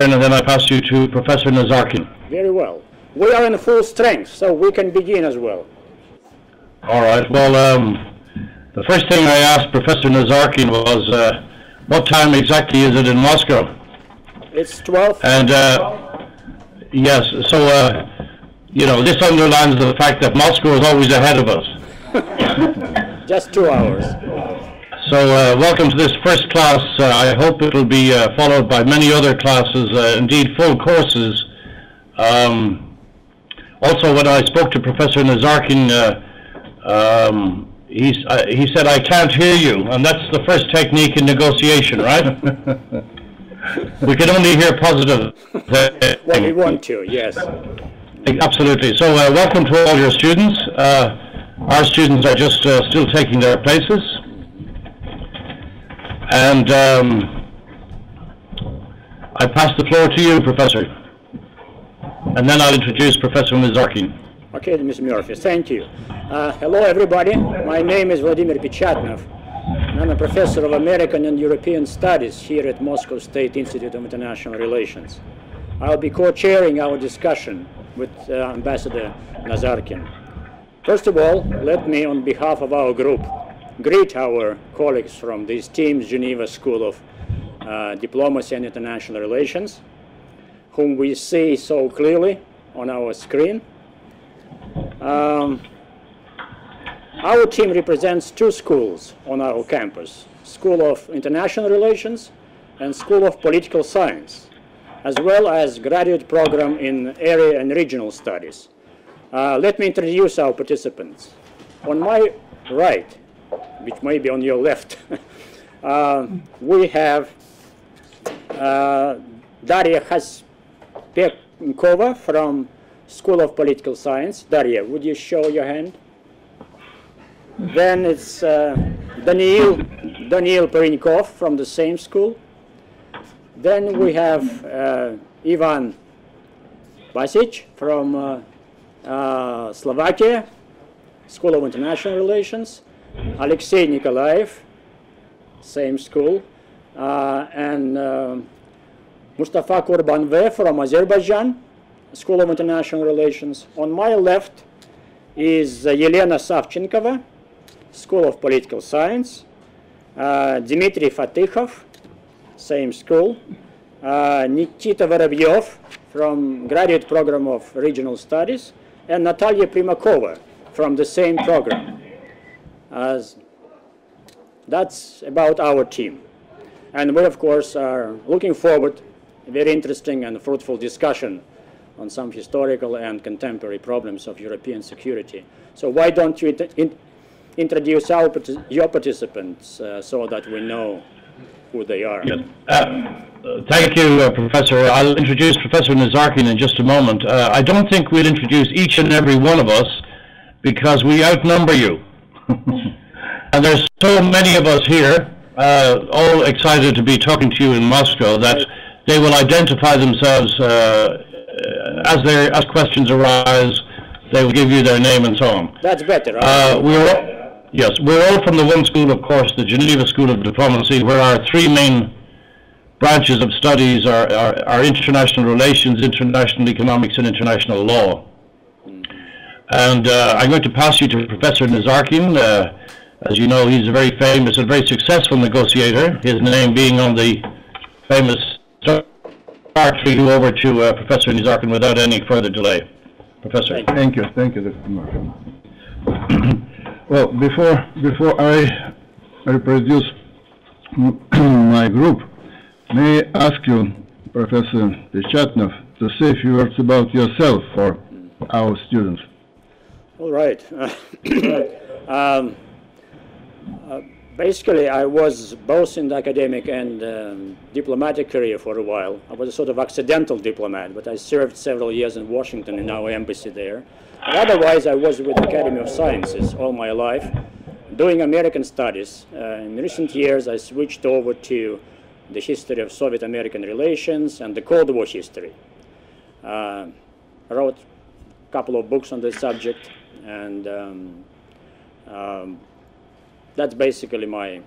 and then I pass you to Professor Nazarkin. Very well. We are in full strength, so we can begin as well. All right. Well, the first thing I asked Professor Nazarkin was, what time exactly is it in Moscow? It's 12. And yes, so you know, this underlines the fact that Moscow is always ahead of us. Just 2 hours. So welcome to this first class. I hope it will be followed by many other classes, indeed full courses. Also, when I spoke to Professor Nazarkin, he said, I can't hear you, and that's the first technique in negotiation, right? We can only hear positive. Well, we want to, yes. Absolutely. So welcome to all your students. Our students are just still taking their places. And I pass the floor to you, Professor. And then I'll introduce Professor Nazarkin. Okay, Mr. Murphy, thank you. Hello, everybody. My name is В.О.Печатнов, and I'm a professor of American and European Studies here at Moscow State Institute of International Relations. I'll be co-chairing our discussion with Ambassador Nazarkin. First of all, let me, on behalf of our group, greet our colleagues from the esteemed Geneva School of Diplomacy and International Relations, whom we see so clearly on our screen. Our team represents two schools on our campus, School of International Relations and School of Political Science, as well as graduate program in Area and Regional Studies. Let me introduce our participants. On my right, which may be on your left, we have Daria Haspekova from School of Political Science. Daria, would you show your hand? Then it's Daniil Perinkov from the same school. Then we have Ivan Vasic from Slovakia, School of International Relations. Alexei Nikolaev, same school. And Mustafa Kurbanve from Azerbaijan, School of International Relations. On my left is Yelena Savchenkova, School of Political Science. Dmitry Fatykhov, same school. Nikita Vorobyov from Graduate Program of Regional Studies. And Natalia Primakova from the same program. That's about our team. And we, of course, are looking forward to a very interesting and fruitful discussion on some historical and contemporary problems of European security. So why don't you introduce your participants so that we know who they are? Yes. Thank you, Professor. I'll introduce Professor Nazarkin in just a moment. I don't think we'll introduce each and every one of us because we outnumber you. And there's so many of us here, all excited to be talking to you in Moscow, that they will identify themselves as questions arise. They will give you their name and so on. That's better. We're all from the one school, of course, the Geneva School of Diplomacy, where our three main branches of studies are international relations, international economics, and international law. And I'm going to pass you to Professor Nazarkin. As you know, he's a very famous and very successful negotiator, his name being on the famous start. You over to Professor Nazarkin without any further delay. Professor. Thank you, Dr. Murphy. Well, before I introduce my group, may I ask you, Professor Pechatnov, to say a few words about yourself for our students. All right. Basically, I was both in the academic and diplomatic career for a while. I was a sort of accidental diplomat, but I served several years in Washington in our embassy there. But otherwise, I was with the Academy of Sciences all my life, doing American studies. In recent years, I switched over to the history of Soviet-American relations and the Cold War history. I wrote a couple of books on this subject, and that's basically my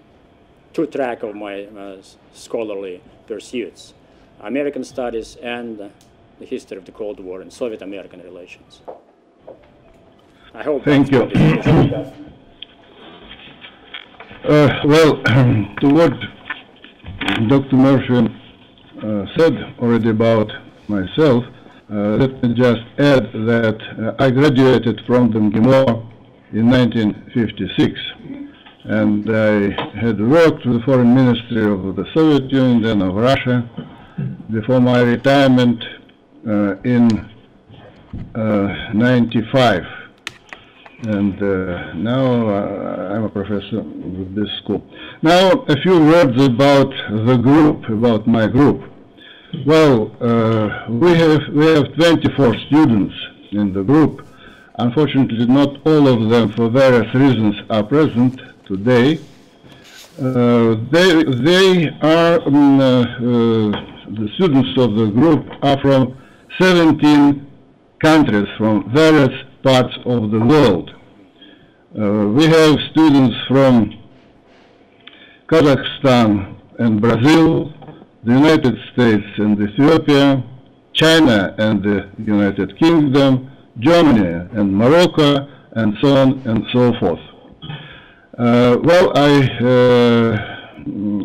two-track of my scholarly pursuits. American studies and the history of the Cold War and Soviet-American relations. I hope. Thank you. Well, to what Dr. Murphy said already about myself, let me just add that I graduated from the МГИМО in 1956, and I had worked with the Foreign Ministry of the Soviet Union, then of Russia, before my retirement in 95. And now I'm a professor with this school. Now a few words about the group, about my group. Well, we have 24 students in the group. Unfortunately, not all of them, for various reasons, are present today. They are the students of the group are from 17 countries, from various parts of the world. We have students from Kazakhstan and Brazil, the United States and Ethiopia, China and the United Kingdom, Germany and Morocco, and so on and so forth. Well, I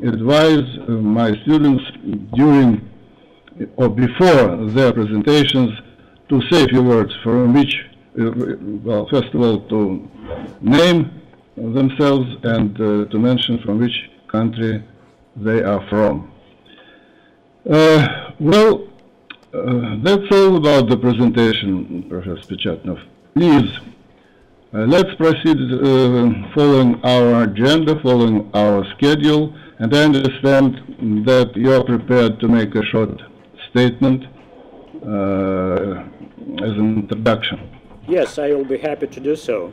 advise my students during or before their presentations to say a few words from which, well, first of all, to name themselves and to mention from which country they are from. Well, that's all about the presentation, Professor Pечатнов. Please, let's proceed following our agenda, following our schedule, and I understand that you are prepared to make a short statement as an introduction. Yes, I will be happy to do so.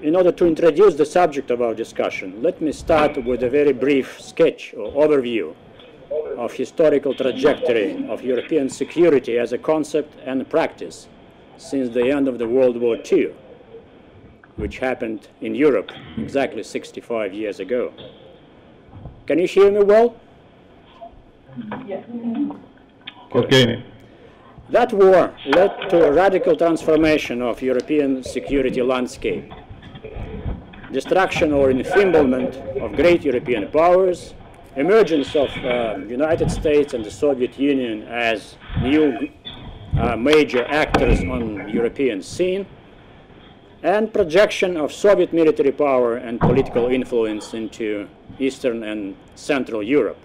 In order to introduce the subject of our discussion, let me start with a very brief sketch or overview of historical trajectory of European security as a concept and practice since the end of the World War II, which happened in Europe exactly 65 years ago. Can you hear me well? Yes. Okay. That war led to a radical transformation of European security landscape. Destruction or enfeeblement of great European powers, emergence of United States and the Soviet Union as new major actors on European scene, and projection of Soviet military power and political influence into Eastern and Central Europe,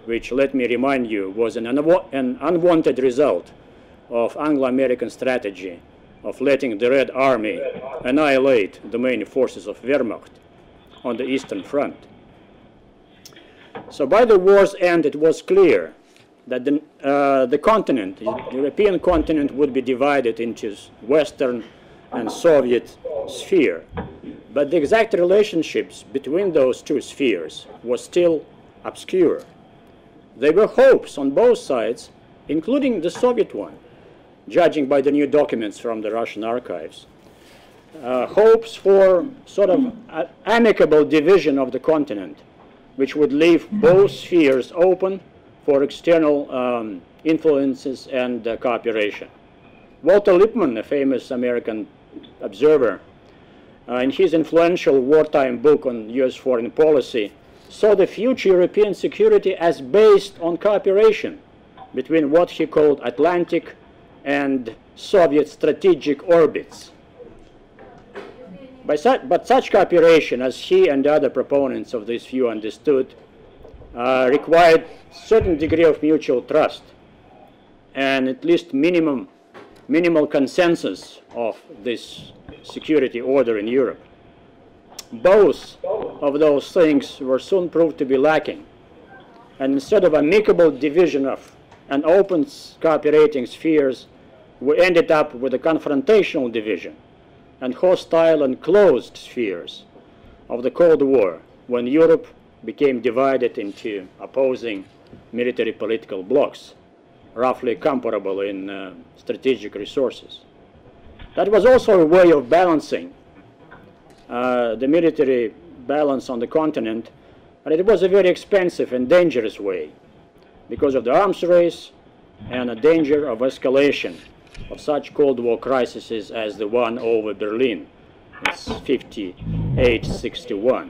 which, let me remind you, was an unwanted result of Anglo-American strategy of letting the Red Army annihilate the main forces of Wehrmacht on the Eastern Front. So by the war's end, it was clear that the continent, the European continent, would be divided into Western and Soviet sphere. But the exact relationships between those two spheres was still obscure. There were hopes on both sides, including the Soviet one, judging by the new documents from the Russian archives. Hopes for sort of amicable division of the continent, which would leave both spheres open for external influences and cooperation. Walter Lippmann, a famous American observer, in his influential wartime book on U.S. foreign policy, saw the future European security as based on cooperation between what he called Atlantic and Soviet strategic orbits. But such cooperation, as he and other proponents of this view understood, required certain degree of mutual trust and at least minimal consensus of this security order in Europe. Both of those things were soon proved to be lacking, and instead of amicable division of and open cooperating spheres, we ended up with a confrontational division and hostile and closed spheres of the Cold War, when Europe became divided into opposing military political blocs, roughly comparable in strategic resources. That was also a way of balancing the military balance on the continent, but it was a very expensive and dangerous way. because of the arms race and a danger of escalation of such Cold War crises as the one over Berlin in 1958-61.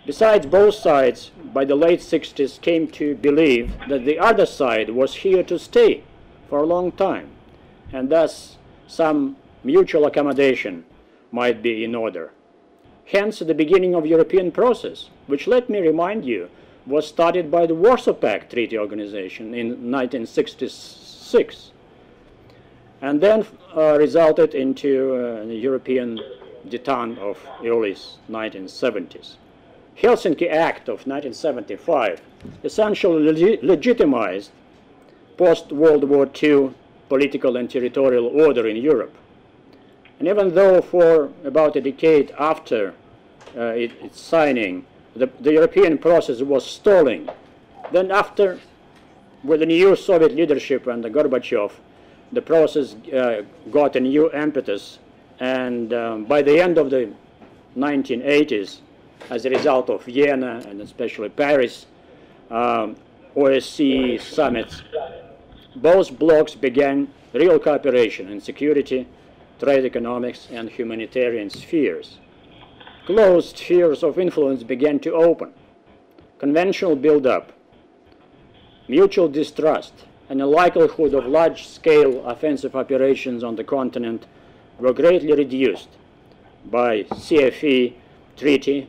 Besides, both sides by the late 60s came to believe that the other side was here to stay for a long time, and thus some mutual accommodation might be in order. Hence the beginning of European process, which, let me remind you, was started by the Warsaw Pact Treaty Organization in 1966, and then resulted into the European detente of early 1970s. Helsinki Act of 1975 essentially legitimized post-World War II political and territorial order in Europe. And even though for about a decade after its signing, the European process was stalling, then after, with the new Soviet leadership and the Gorbachev, the process got a new impetus, and by the end of the 1980s, as a result of Vienna and especially Paris, OSCE summits, both blocs began real cooperation in security, trade, economics, and humanitarian spheres. Closed spheres of influence began to open. Conventional build-up, mutual distrust, and the likelihood of large-scale offensive operations on the continent were greatly reduced by CFE treaty,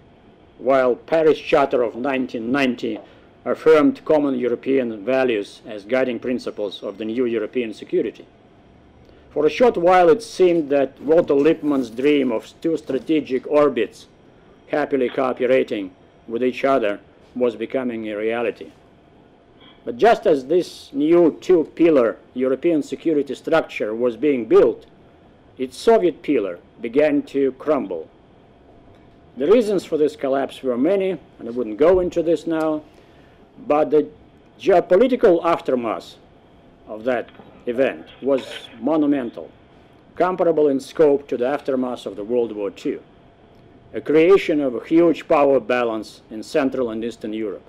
while Paris Charter of 1990 affirmed common European values as guiding principles of the new European security. For a short while it seemed that Walter Lippmann's dream of two strategic orbits happily cooperating with each other was becoming a reality. But just as this new two-pillar European security structure was being built, its Soviet pillar began to crumble. The reasons for this collapse were many, and I wouldn't go into this now, but the geopolitical aftermath of that event was monumental, comparable in scope to the aftermath of the World War II, a creation of a huge power balance in Central and Eastern Europe.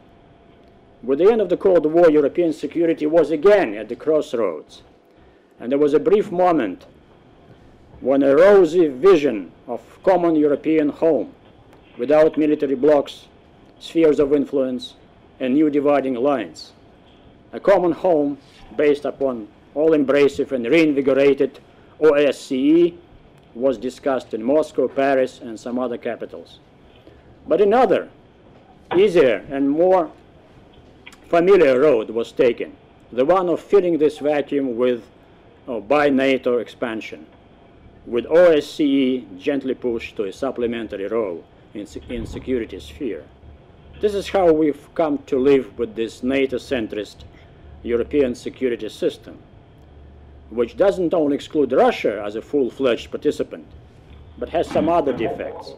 With the end of the Cold War, European security was again at the crossroads, and there was a brief moment when a rosy vision of common European home, without military blocs, spheres of influence, and new dividing lines. A common home based upon all-embracive and reinvigorated OSCE was discussed in Moscow, Paris, and some other capitals. But another, easier and more familiar road was taken, the one of filling this vacuum with by NATO expansion, with OSCE gently pushed to a supplementary role in security sphere. This is how we've come to live with this NATO-centrist European security system, which doesn't only exclude Russia as a full-fledged participant, but has some other defects.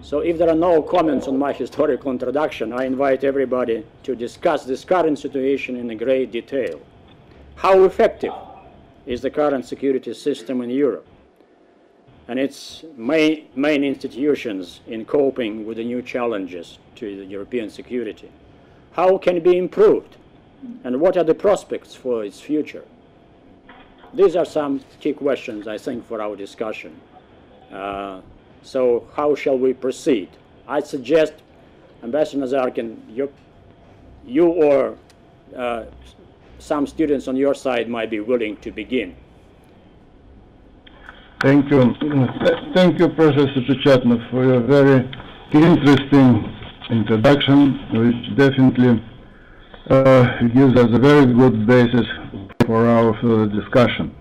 So if there are no comments on my historical introduction, I invite everybody to discuss this current situation in great detail. How effective is the current security system in Europe and its main institutions in coping with the new challenges to the European security? How can it be improved? And what are the prospects for its future? These are some key questions, I think, for our discussion. So how shall we proceed? I suggest, Ambassador Nazarkin, you or some students on your side might be willing to begin. Thank you. Thank you, Professor Pечатнов, for your very interesting introduction, which definitely gives us a very good basis for our further discussion.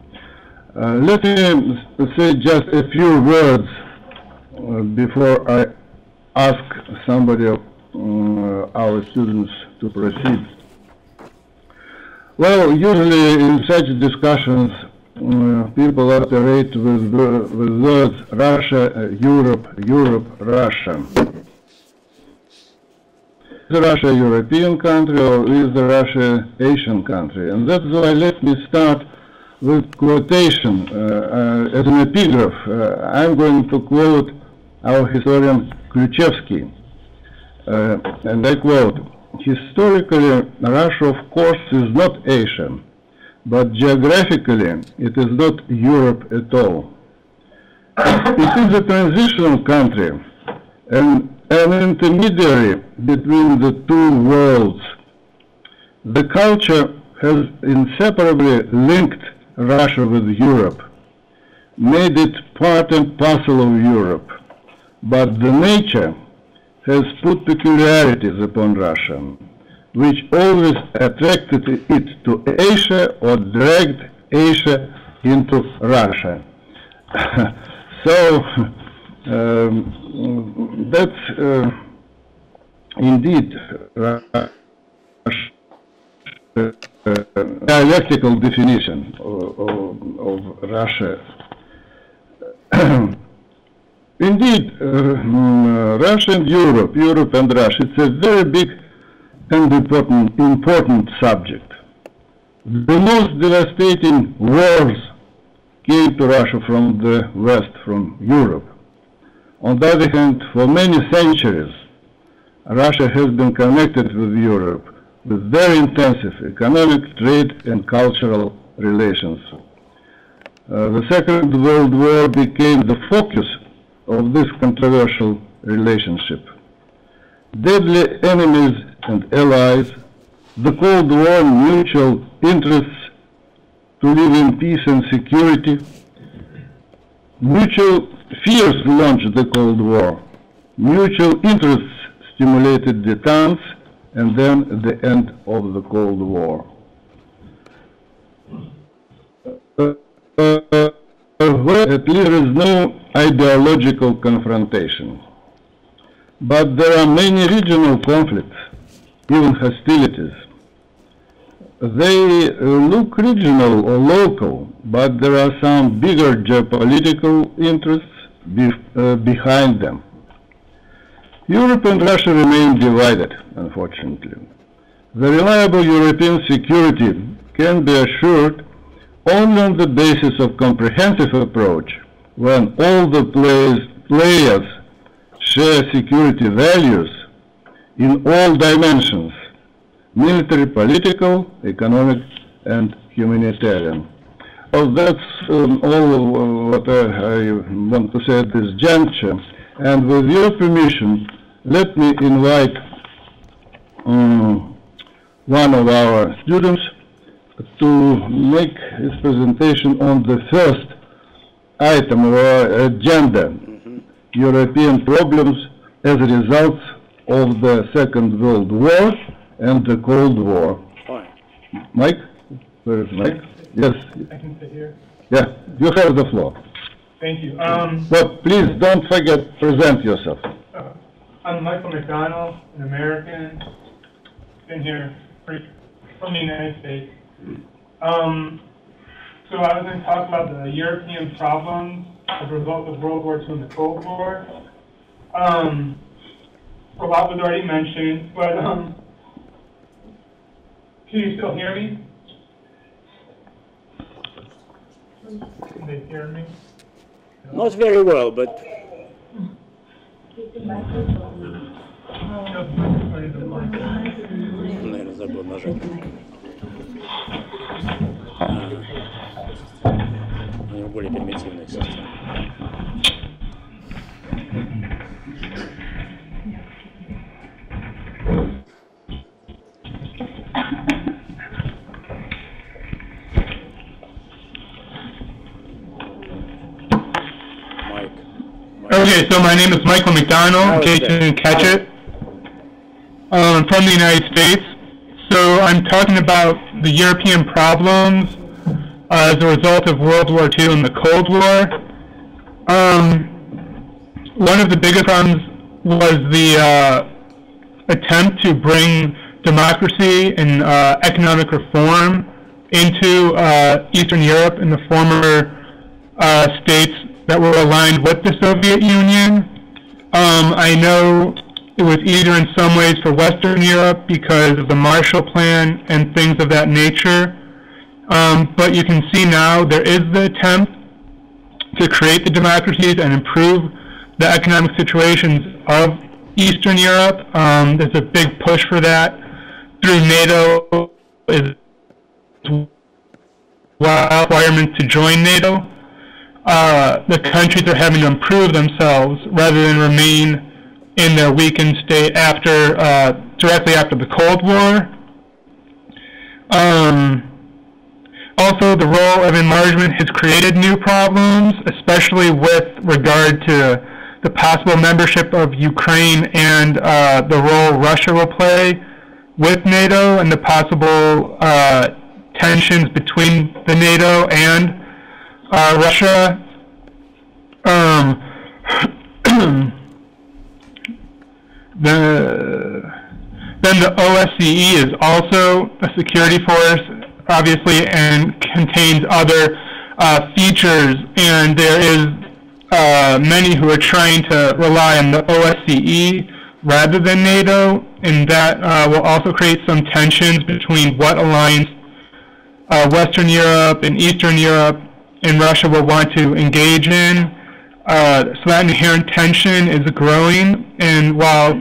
Let me say just a few words before I ask somebody of our students to proceed. Well, usually in such discussions, people operate with words Russia, Europe, Europe, Russia. Is Russia a European country or is Russia Asian country? And that's why let me start with quotation as an epigraph. I'm going to quote our historian Ключевский, and I quote, historically, Russia, of course, is not Asia, but geographically, it is not Europe at all. It is a transitional country, and an intermediary between the two worlds. The culture has inseparably linked Russia with Europe, made it part and parcel of Europe, but the nature has put peculiarities upon Russia, which always attracted it to Asia or dragged Asia into Russia. So that's indeed dialectical definition of Russia. Indeed, Russia and Europe and Russia, it's a very big and important subject. The most devastating wars came to Russia from the West, from Europe. On the other hand, for many centuries, Russia has been connected with Europe with very intensive economic, trade, and cultural relations. The Second World War became the focus of this controversial relationship. Deadly enemies and allies, the Cold War, mutual interests to live in peace and security, mutual fears launched the Cold War, mutual interests stimulated detente, and then the end of the Cold War. At least there is no ideological confrontation. But there are many regional conflicts, even hostilities. They look regional or local, but there are some bigger geopolitical interests behind them. Europe and Russia remain divided, unfortunately. The reliable European security can be assured only on the basis of comprehensive approach, when all the players share security values in all dimensions: military, political, economic, and humanitarian. Well, that's all what I want to say at this juncture. And with your permission, let me invite one of our students to make his presentation on the first item of our agenda, European problems as a result of the Second World War and the Cold War. Fine. Mike? Where is Mike? Yes. I can sit here. Yeah, you have the floor. Thank you. But please don't forget, present yourself. I'm Michael McDonald, an American, been here from the United States. So I was going to talk about the European problems as a result of World War II and the Cold War. A lot was already mentioned, but can you still hear me? Can they hear me? Not very well, but наверное, забыл нажать. У него более примитивная система. Okay, so my name is Michael McDonald, in case you didn't catch it. I'm from the United States. So I'm talking about the European problems as a result of World War II and the Cold War. One of the biggest problems was the attempt to bring democracy and economic reform into Eastern Europe and the former states that were aligned with the Soviet Union. I know it was easier in some ways for Western Europe because of the Marshall Plan and things of that nature. But you can see now there is the attempt to create the democracies and improve the economic situations of Eastern Europe. There's a big push for that. through NATO is requirements to join NATO. The countries are having to improve themselves rather than remain in their weakened state directly after the Cold War. Also, the role of enlargement has created new problems, especially with regard to the possible membership of Ukraine and the role Russia will play with NATO and the possible tensions between the NATO and Russia. Then the OSCE is also a security force, obviously, and contains other features, and there is many who are trying to rely on the OSCE rather than NATO, and that will also create some tensions between what alliance Western Europe and Eastern Europe and Russia will want to engage in. So that inherent tension is growing, and while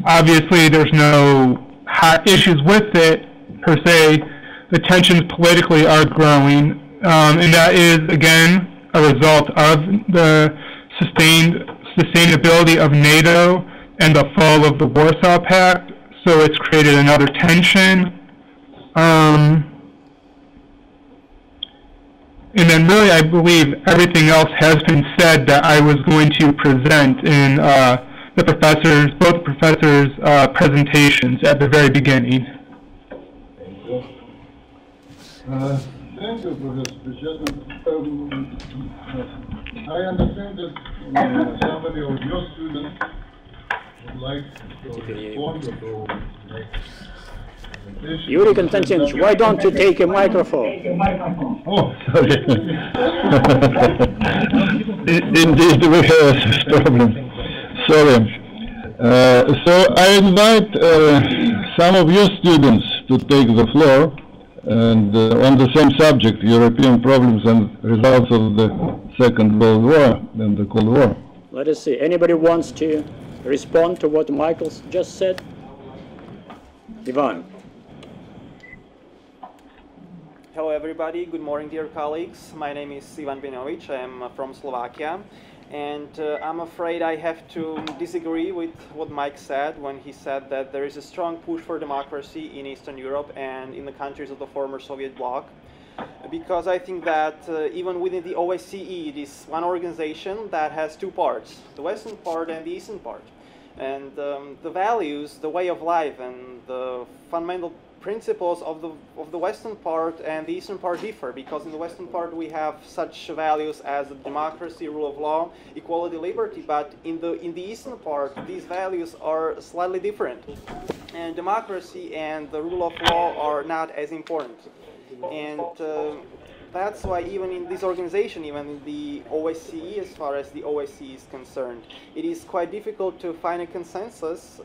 obviously there's no hot issues with it per se, the tensions politically are growing, and that is again a result of the sustainability of NATO and the fall of the Warsaw Pact. So it's created another tension. And then really I believe everything else has been said that I was going to present in both professors' presentations at the very beginning. Thank you, Professor Pечатнов. I understand that somebody of your students would like to respond to Yuri Konstantinovich, why don't you take a microphone? Oh, sorry. Indeed, we have a problem. Sorry. So I invite some of your students to take the floor and on the same subject, European problems and results of the Second World War and the Cold War. Let us see. Anybody wants to respond to what Michael just said? Ivan. Hello everybody, good morning dear colleagues. My name is Ivan Benovic, I am from Slovakia, and I'm afraid I have to disagree with what Mike said when he said that there is a strong push for democracy in Eastern Europe and in the countries of the former Soviet bloc, because I think that even within the OSCE it is one organization that has two parts, the Western part and the Eastern part. And the values, the way of life, and the fundamental principles of the Western part and the Eastern part differ, because in the Western part we have such values as democracy, rule of law, equality, liberty, but in the Eastern part these values are slightly different, and democracy and the rule of law are not as important. And that's why even in this organization, even in the OSCE, as far as the OSCE is concerned, it is quite difficult to find a consensus,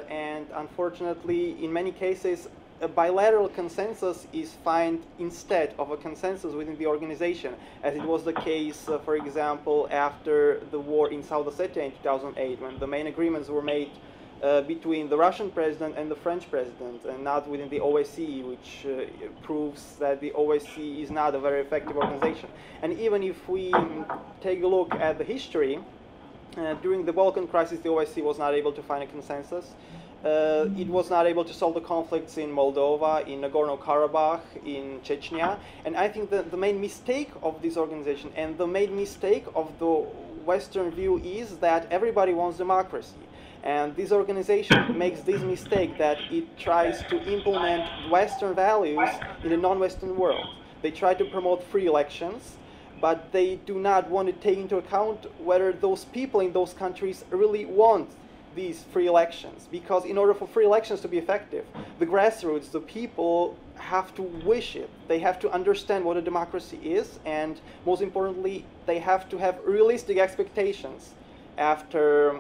and unfortunately in many cases a bilateral consensus is found instead of a consensus within the organization, as it was the case, for example, after the war in South Ossetia in 2008, when the main agreements were made between the Russian president and the French president, and not within the OSCE, which proves that the OSCE is not a very effective organization. And even if we take a look at the history, during the Balkan crisis, the OSCE was not able to find a consensus. It was not able to solve the conflicts in Moldova, in Nagorno-Karabakh, in Chechnya. And I think that the main mistake of this organization and the main mistake of the Western view is that everybody wants democracy. And this organization makes this mistake that it tries to implement Western values in the non-Western world. They try to promote free elections, but they do not want to take into account whether those people in those countries really want these free elections. Because in order for free elections to be effective, the grassroots, the people, have to wish it. They have to understand what a democracy is, and most importantly, they have to have realistic expectations after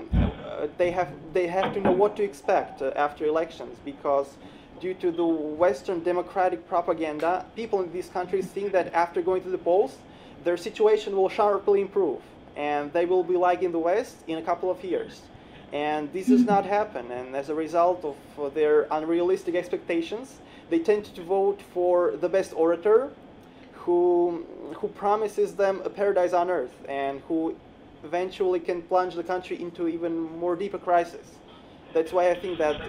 they have to know what to expect after elections, because due to the Western democratic propaganda, people in these countries think that after going to the polls, their situation will sharply improve, and they will be like in the West in a couple of years. And this does not happen, and as a result of their unrealistic expectations, they tend to vote for the best orator who promises them a paradise on earth and who eventually can plunge the country into even more deeper crisis. That's why I think that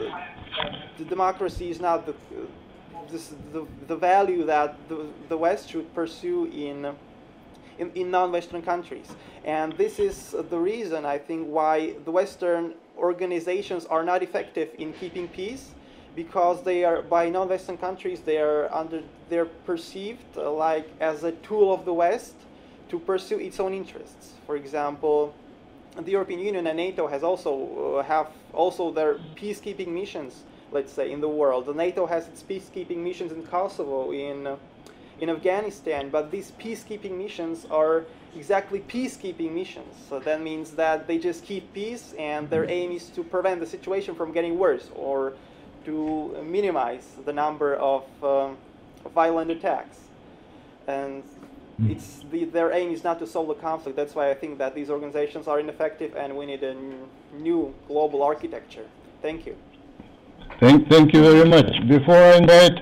the democracy is not the value that the West should pursue in non-Western countries. And this is the reason, I think, why the Western organizations are not effective in keeping peace, because they are, by non-Western countries, they're perceived like as a tool of the West to pursue its own interests. For example, the European Union and NATO have also their peacekeeping missions, let's say, in the world. The NATO has its peacekeeping missions in Kosovo, in Afghanistan, but these peacekeeping missions are exactly peacekeeping missions. So that means that they just keep peace, and their aim is to prevent the situation from getting worse or to minimize the number of violent attacks. And their aim is not to solve the conflict. That's why I think that these organizations are ineffective, and we need a new global architecture. Thank you. Thank you very much. Before I invite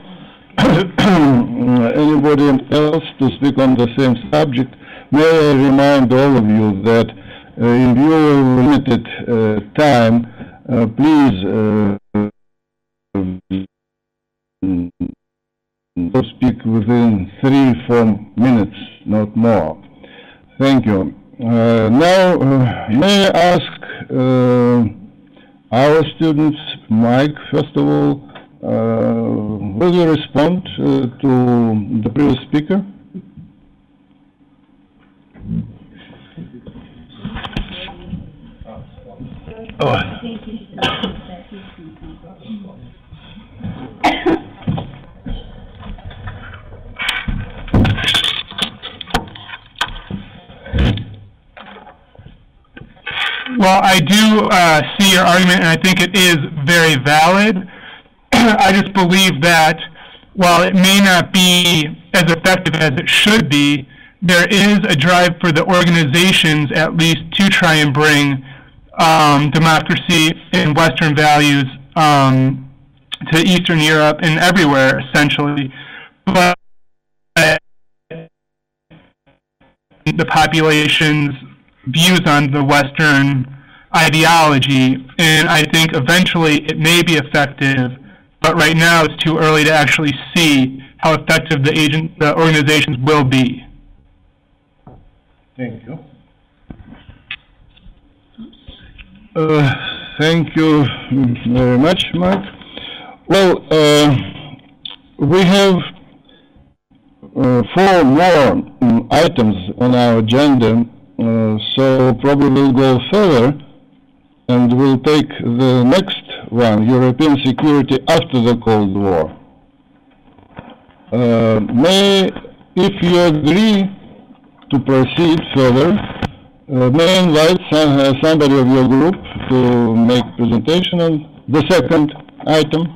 anybody else to speak on the same subject, may I remind all of you that in view of limited time, please speak within 3-4 minutes, not more. Thank you. Now, may I ask our students, Mike, first of all, will you respond to the previous speaker? Well, I do see your argument, and I think it is very valid. I just believe that while it may not be as effective as it should be, there is a drive for the organizations, at least, to try and bring democracy and Western values to Eastern Europe and everywhere, essentially. But the population's views on the Western ideology, and I think eventually it may be effective, but right now it's too early to actually see how effective the organizations will be. Thank you. Thank you very much, Mark. Well, we have 4 more items on our agenda, so probably we'll go further, and we'll take the next one, European security after the Cold War. If you agree to proceed further, may I invite somebody of your group to make presentation on the second item?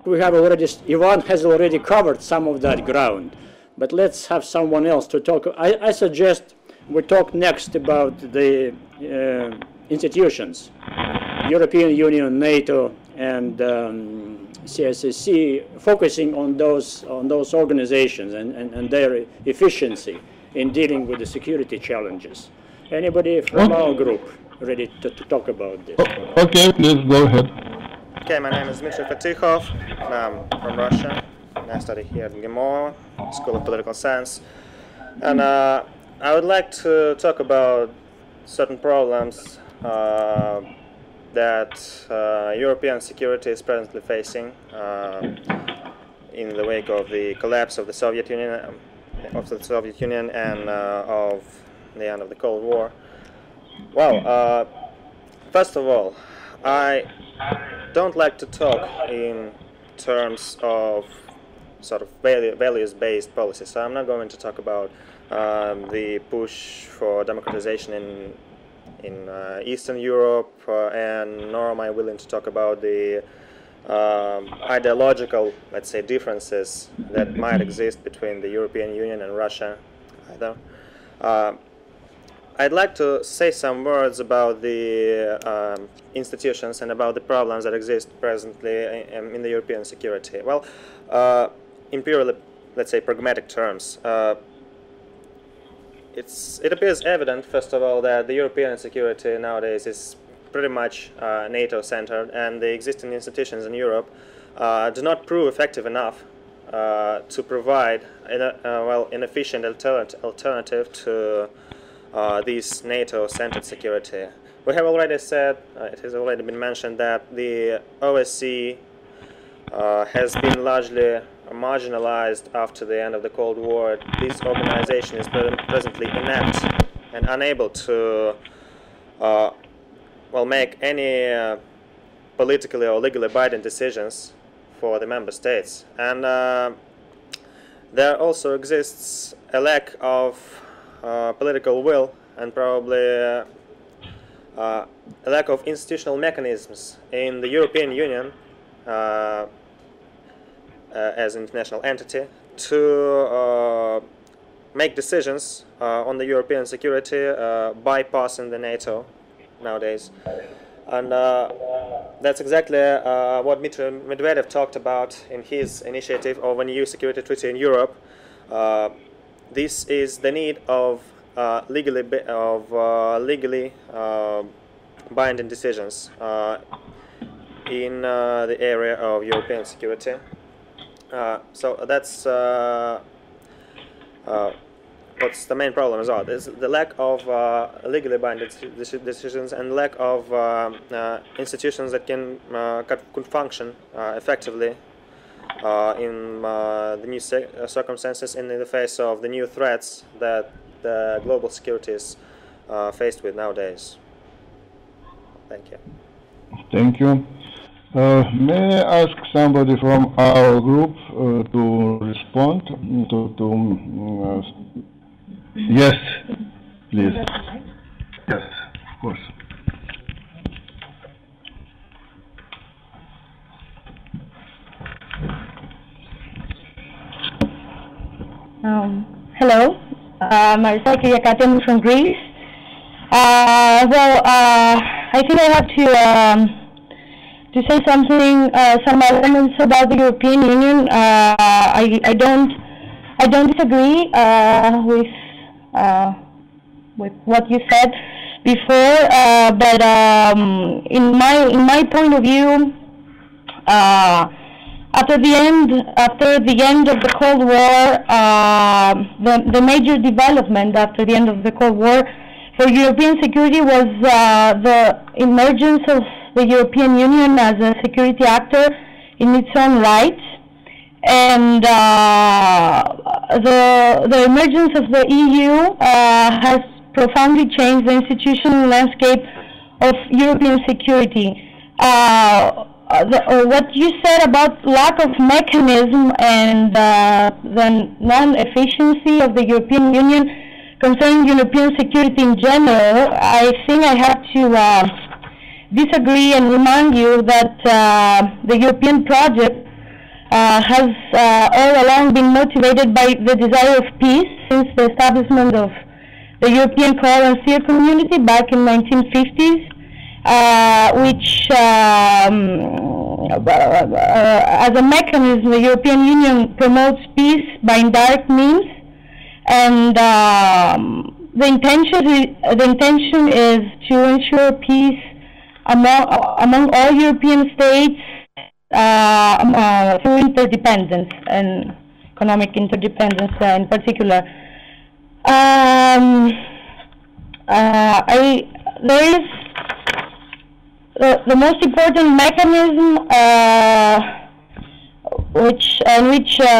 We have already, Ivan has already covered some of that ground, but let's have someone else to talk. I suggest we talk next about the institutions, European Union, NATO, and CSSC, focusing on those organizations and their efficiency in dealing with the security challenges. Anybody from our group ready to talk about this? Okay, please go ahead. Okay, my name is Dmitry Fatikhov, and I'm from Russia, and I study here at МГИМО, School of Political Science. And I would like to talk about certain problems that European security is presently facing in the wake of the collapse of the Soviet Union, and of the end of the Cold War. Well, first of all, I don't like to talk in terms of sort of values-based policies. So I'm not going to talk about the push for democratization in Eastern Europe, and nor am I willing to talk about the ideological, let's say, differences that might exist between the European Union and Russia either. I'd like to say some words about the institutions and about the problems that exist presently in the European security. Well, in purely, let's say, pragmatic terms, it appears evident, first of all, that the European security nowadays is pretty much NATO-centered, and the existing institutions in Europe do not prove effective enough to provide an efficient alternative to this NATO-centered security. We have already said, it has already been mentioned, that the OSCE has been largely marginalized after the end of the Cold War. This organization is presently inept and unable to make any politically or legally binding decisions for the member states. And there also exists a lack of political will and probably a lack of institutional mechanisms in the European Union as an international entity to make decisions on the European security bypassing the NATO nowadays. And that's exactly what Medvedev talked about in his initiative of a new security treaty in Europe. This is the need of legally binding decisions in the area of European security. So that's what's the main problem is the lack of legally binding decisions and lack of institutions that could function effectively in the new circumstances and in the face of the new threats that the global security is faced with nowadays. Thank you. Thank you. May I ask somebody from our group to respond to yes, please. Yes, of course. Hello, Marisa Kyriakatou from Greece. I think I have to say something, some elements about the European Union. I don't disagree with what you said before, but in my point of view, after the end of the Cold War, the major development after the end of the Cold War for European security was the emergence of the European Union as a security actor in its own right, and the emergence of the EU has profoundly changed the institutional landscape of European security. What you said about lack of mechanism and the non-efficiency of the European Union concerning European security in general, I think I have to disagree and remind you that the European project has all along been motivated by the desire of peace since the establishment of the European Coal and Steel Community back in 1950s. Which, as a mechanism, the European Union promotes peace by indirect means, and the intention is to ensure peace among all European states through interdependence and economic interdependence in particular. There is the most important mechanism which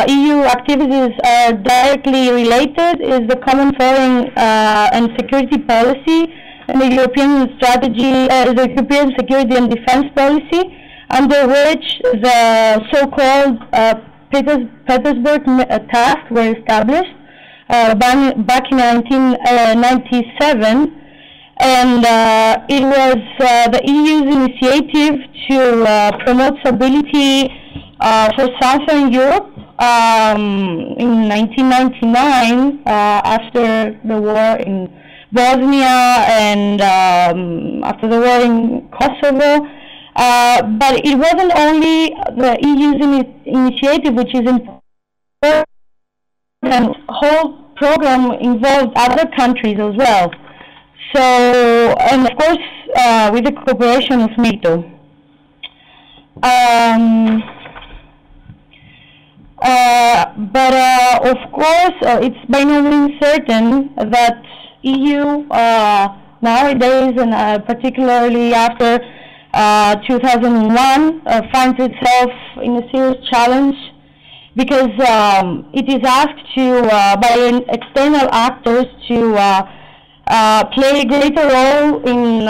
EU activities are directly related is the common foreign and security policy and the European strategy, the European security and defense policy, under which the so-called Petersburg tasks were established back in 1997. And it was the EU's initiative to promote stability for Southern Europe in 1999 after the war Bosnia and after the war in Kosovo. But it wasn't only the EU's initiative, which is important. The whole program involved other countries as well. So, and of course, with the cooperation of NATO. But of course, it's by no means certain that EU nowadays, and particularly after 2001, finds itself in a serious challenge, because it is asked to by external actors to play a greater role in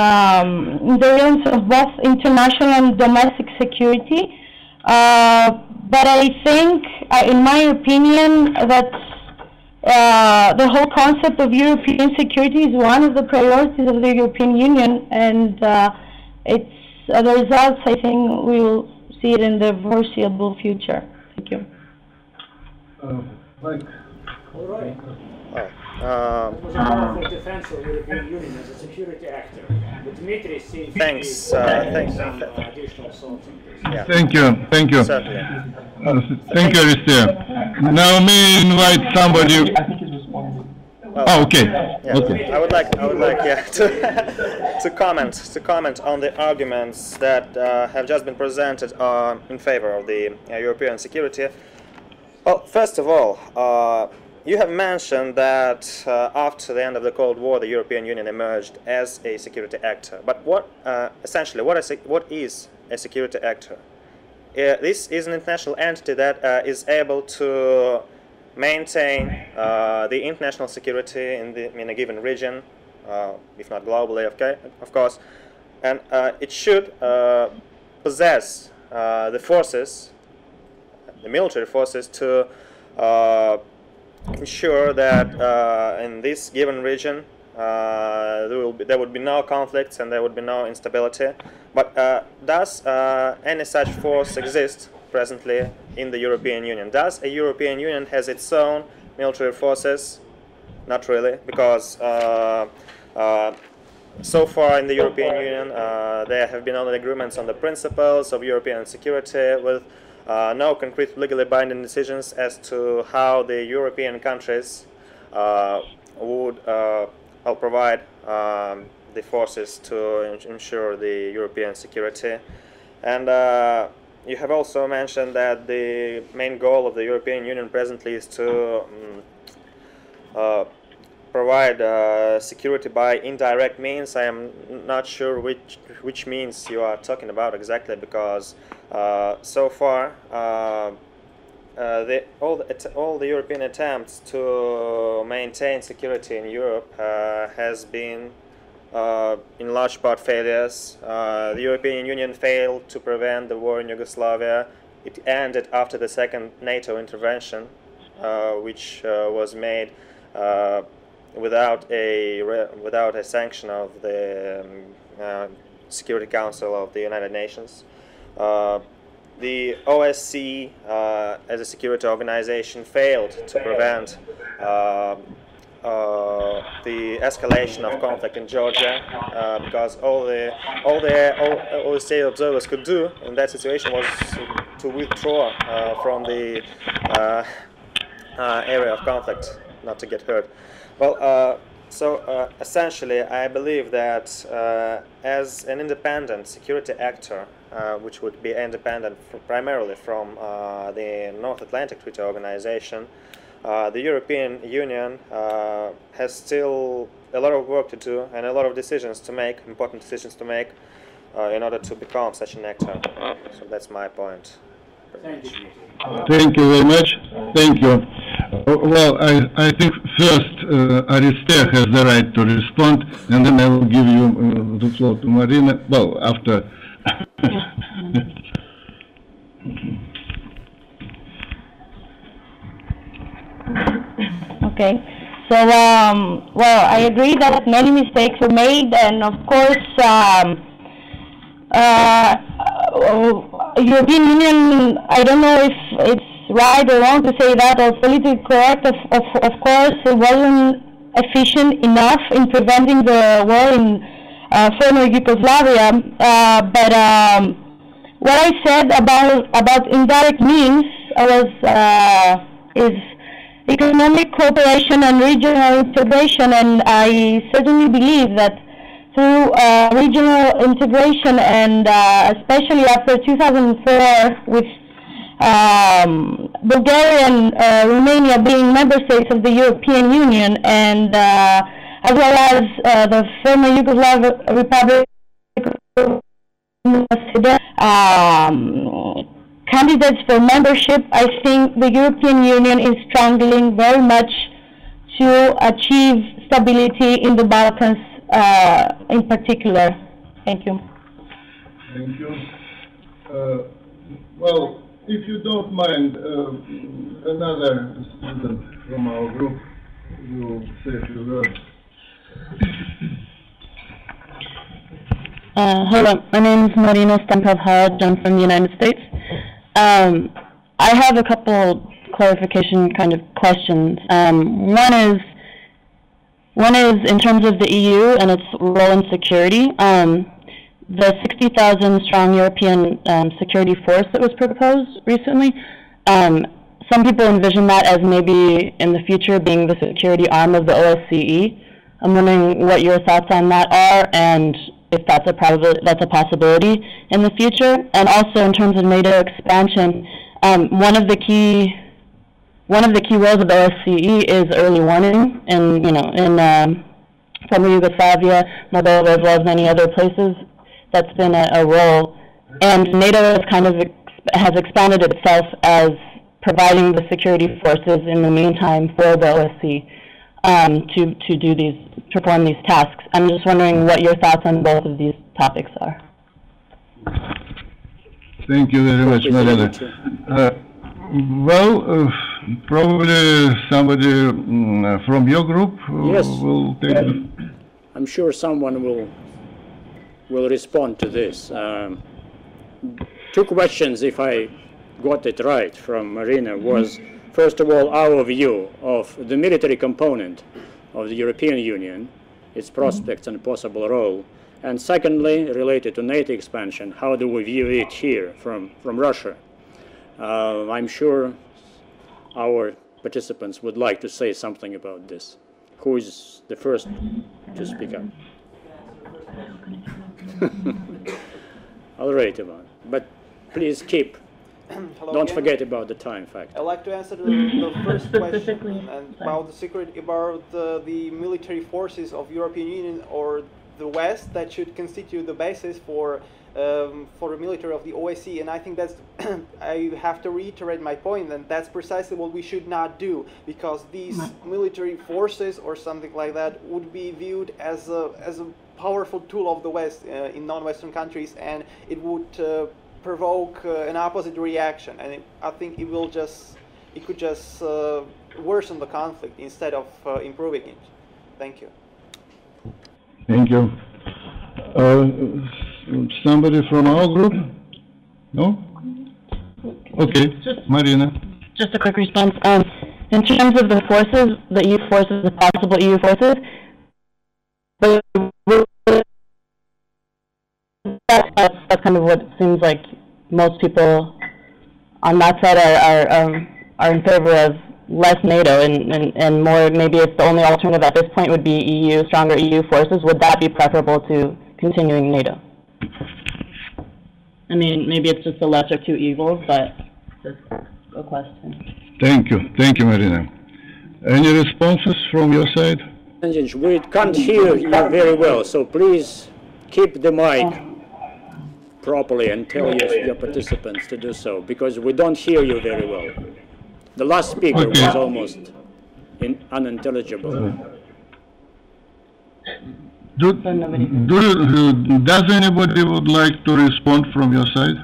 the realms of both international and domestic security. But I think, in my opinion, that the whole concept of European security is one of the priorities of the European Union, and it's the results, I think, we will see it in the foreseeable future. Thank you. Mike. All right. It was a powerful defense of the European Union as a security actor. But Dmitry seems Thanks. additional thoughts on this. Yeah. Thank you. Certainly. Thank you, Aristea. Now may I invite somebody. Okay. Yeah. Okay. I would like to comment on the arguments that have just been presented in favor of the European security. Well, first of all, you have mentioned that after the end of the Cold War, the European Union emerged as a security actor. But what is a security actor? This is an international entity that is able to maintain the international security in a given region, if not globally, of course, and it should possess the forces, the military forces, to ensure that in this given region there would be no conflicts and there would be no instability. But does any such force exist presently in the European Union? Does a European Union has its own military forces? Not really, because so far in the European Union there have been only agreements on the principles of European security, with no concrete legally binding decisions as to how the European countries would provide the forces to ensure the European security. And you have also mentioned that the main goal of the European Union presently is to provide security by indirect means. I am not sure which means you are talking about exactly, because so far all the European attempts to maintain security in Europe has been in large part failures. The European Union failed to prevent the war in Yugoslavia. It ended after the second NATO intervention, which was made without a sanction of the Security Council of the United Nations. The OSCE, as a security organization, failed to prevent the escalation of conflict in Georgia, because all the OSCE observers could do in that situation was to withdraw from the area of conflict, not to get hurt. Well, so essentially, I believe that as an independent security actor, which would be independent primarily from the North Atlantic Treaty Organization, the European Union has still a lot of work to do and a lot of decisions to make, important decisions to make, in order to become such an actor. So that's my point. Thank you. Thank you very much. Thank you. Well, I think first Aristea has the right to respond, and then I will give you the floor to Marina. Well, after. Okay. So, well, I agree that many mistakes were made, and of course, European Union, I don't know if it's right or wrong to say that, or politically correct, of course, it wasn't efficient enough in preventing the war in former Yugoslavia. But what I said about indirect means is economic cooperation and regional integration, and I certainly believe that through regional integration, and especially after 2004, with Bulgaria and Romania being member states of the European Union, and as well as the former Yugoslav Republic candidates for membership, I think the European Union is struggling very much to achieve stability in the Balkans in particular. Thank you. Thank you. Well, if you don't mind, another student from our group will say a few words. Hello, my name is Marina Stankov-Hadj. I'm from the United States. I have a couple clarification kind of questions. One is in terms of the EU and its role in security. The 60,000 strong European security force that was proposed recently, some people envision that as maybe in the future being the security arm of the OSCE. I'm wondering what your thoughts on that are, and if that's a possibility in the future. And also in terms of NATO expansion, one of the key roles of the OSCE is early warning, and in former Yugoslavia, Moldova, as well as many other places, that's been a role. And NATO has expanded itself as providing the security forces in the meantime for the OSCE to perform these tasks. I'm just wondering what your thoughts on both of these topics are. Thank you very much, Marina. Probably somebody from your group will take it. I'm sure someone will respond to this. Two questions, if I got it right, from Marina was, first of all, our view of the military component of the European Union, its prospects and possible role, and secondly, related to NATO expansion, how do we view it here from Russia? I'm sure our participants would like to say something about this. Who is the first to speak up? All right, Ivan. But please keep. Don't forget about the time factor. I'd like to answer the first question about the secret, about the military forces of European Union or the West that should constitute the basis for the military of the OSCE, and I think that's I have to reiterate my point, and that's precisely what we should not do, because these military forces or something like that would be viewed as a powerful tool of the West in non-Western countries, and it would provoke an opposite reaction, and I think it could just worsen the conflict instead of improving it. Thank you. Thank you. Somebody from our group? No? Okay, Marina. Just a quick response. In terms of the forces, the EU forces, the possible EU forces, that's kind of what it seems like most people on that side are in favor of less NATO and more, maybe it's the only alternative at this point would be EU, stronger EU forces. Would that be preferable to continuing NATO? I mean, maybe it's just the lesser of two evils, but just a question. Thank you, Marina. Any responses from your side? We can't hear you very well, so please keep the mic properly and tell your participants to do so, because we don't hear you very well. The last speaker was almost unintelligible. Does anybody would like to respond from your side?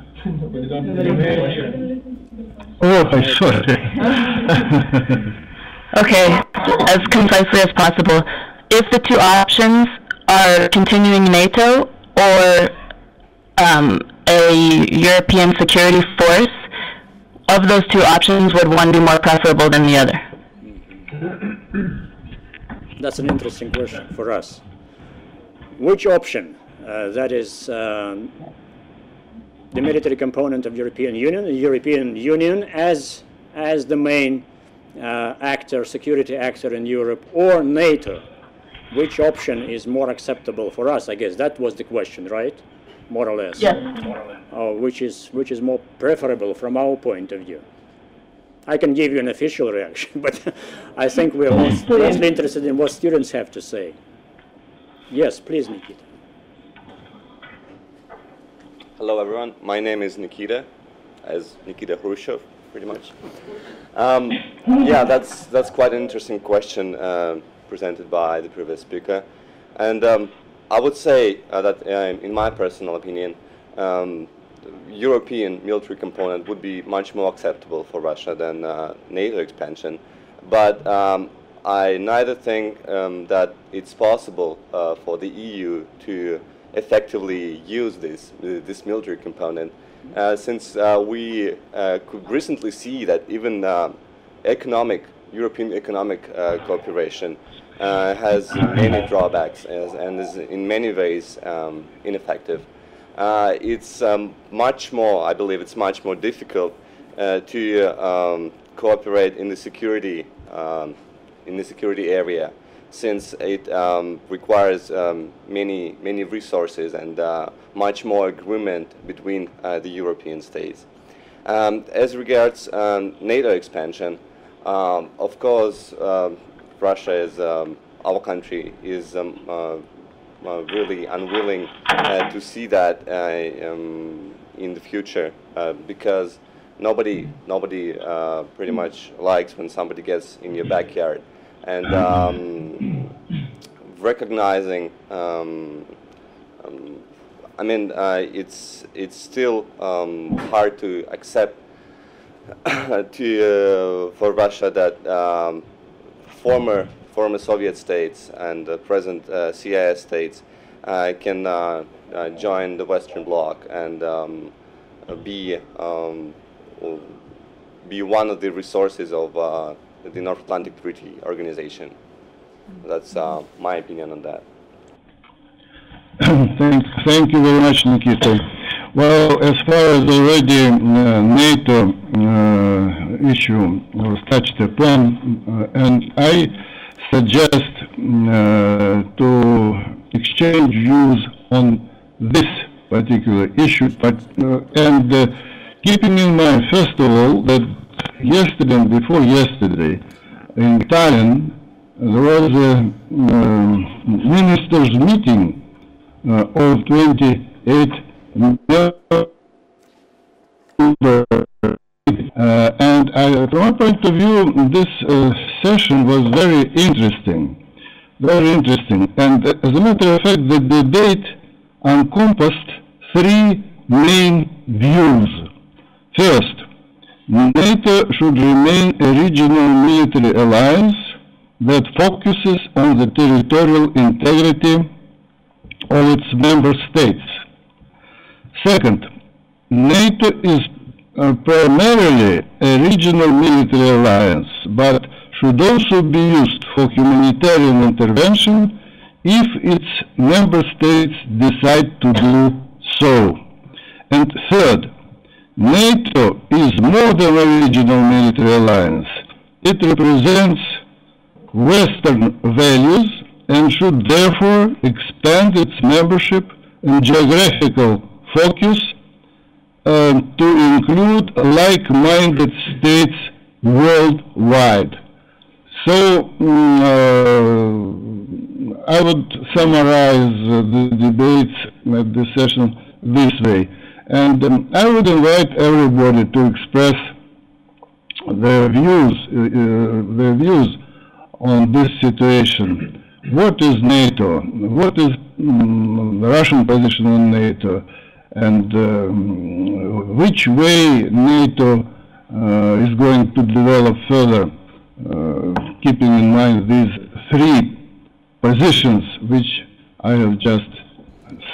Oh, I saw it. Okay, as concisely as possible. If the two options are continuing NATO or a European security force, of those two options, would one be more preferable than the other? That's an interesting question for us. Which option, that is the military component of European Union, the European Union as the main actor, security actor in Europe, or NATO? Which option is more acceptable for us? I guess that was the question, right? More or less. Yes. Which is more preferable from our point of view? I can give you an official reaction, but I think we're mostly interested in what students have to say. Yes, please, Nikita. Hello, everyone. My name is Nikita, as Nikita Khrushchev, pretty much. Yeah, that's quite an interesting question presented by the previous speaker, and I would say that, in my personal opinion, European military component would be much more acceptable for Russia than NATO expansion, but I neither think that it's possible for the EU to effectively use this military component, since we could recently see that even European economic cooperation has many drawbacks and is in many ways ineffective. It's much more, I believe, it's much more difficult to cooperate in the security area, since it requires many resources and much more agreement between the European states. As regards NATO expansion, of course, Russia is our country is really unwilling to see that in the future, because nobody pretty much likes when somebody gets in your backyard, and recognizing. I mean, it's still hard to accept for Russia that former Soviet states and present CIS states can join the Western Bloc and be one of the resources of the North Atlantic Treaty Organization. That's my opinion on that. Thank you very much, Nikita. Well, as far as already NATO issue was touched upon, and I suggest to exchange views on this particular issue, but keeping in mind, first of all, that yesterday and before yesterday in Tallinn there was a ministers' meeting of 28 members, and from my point of view, this session was very interesting. And as a matter of fact, the debate encompassed three main views. First, NATO should remain a regional military alliance that focuses on the territorial integrity of its member states. Second, NATO is primarily a regional military alliance, but should also be used for humanitarian intervention if its member states decide to do so. And third, NATO is more than a regional military alliance. It represents Western values and should therefore expand its membership and geographical focus to include like-minded states worldwide. So I would summarize the debates at this session this way, and I would invite everybody to express their views on this situation. What is NATO? What is the Russian position on NATO? And which way NATO is going to develop further, keeping in mind these three positions which I have just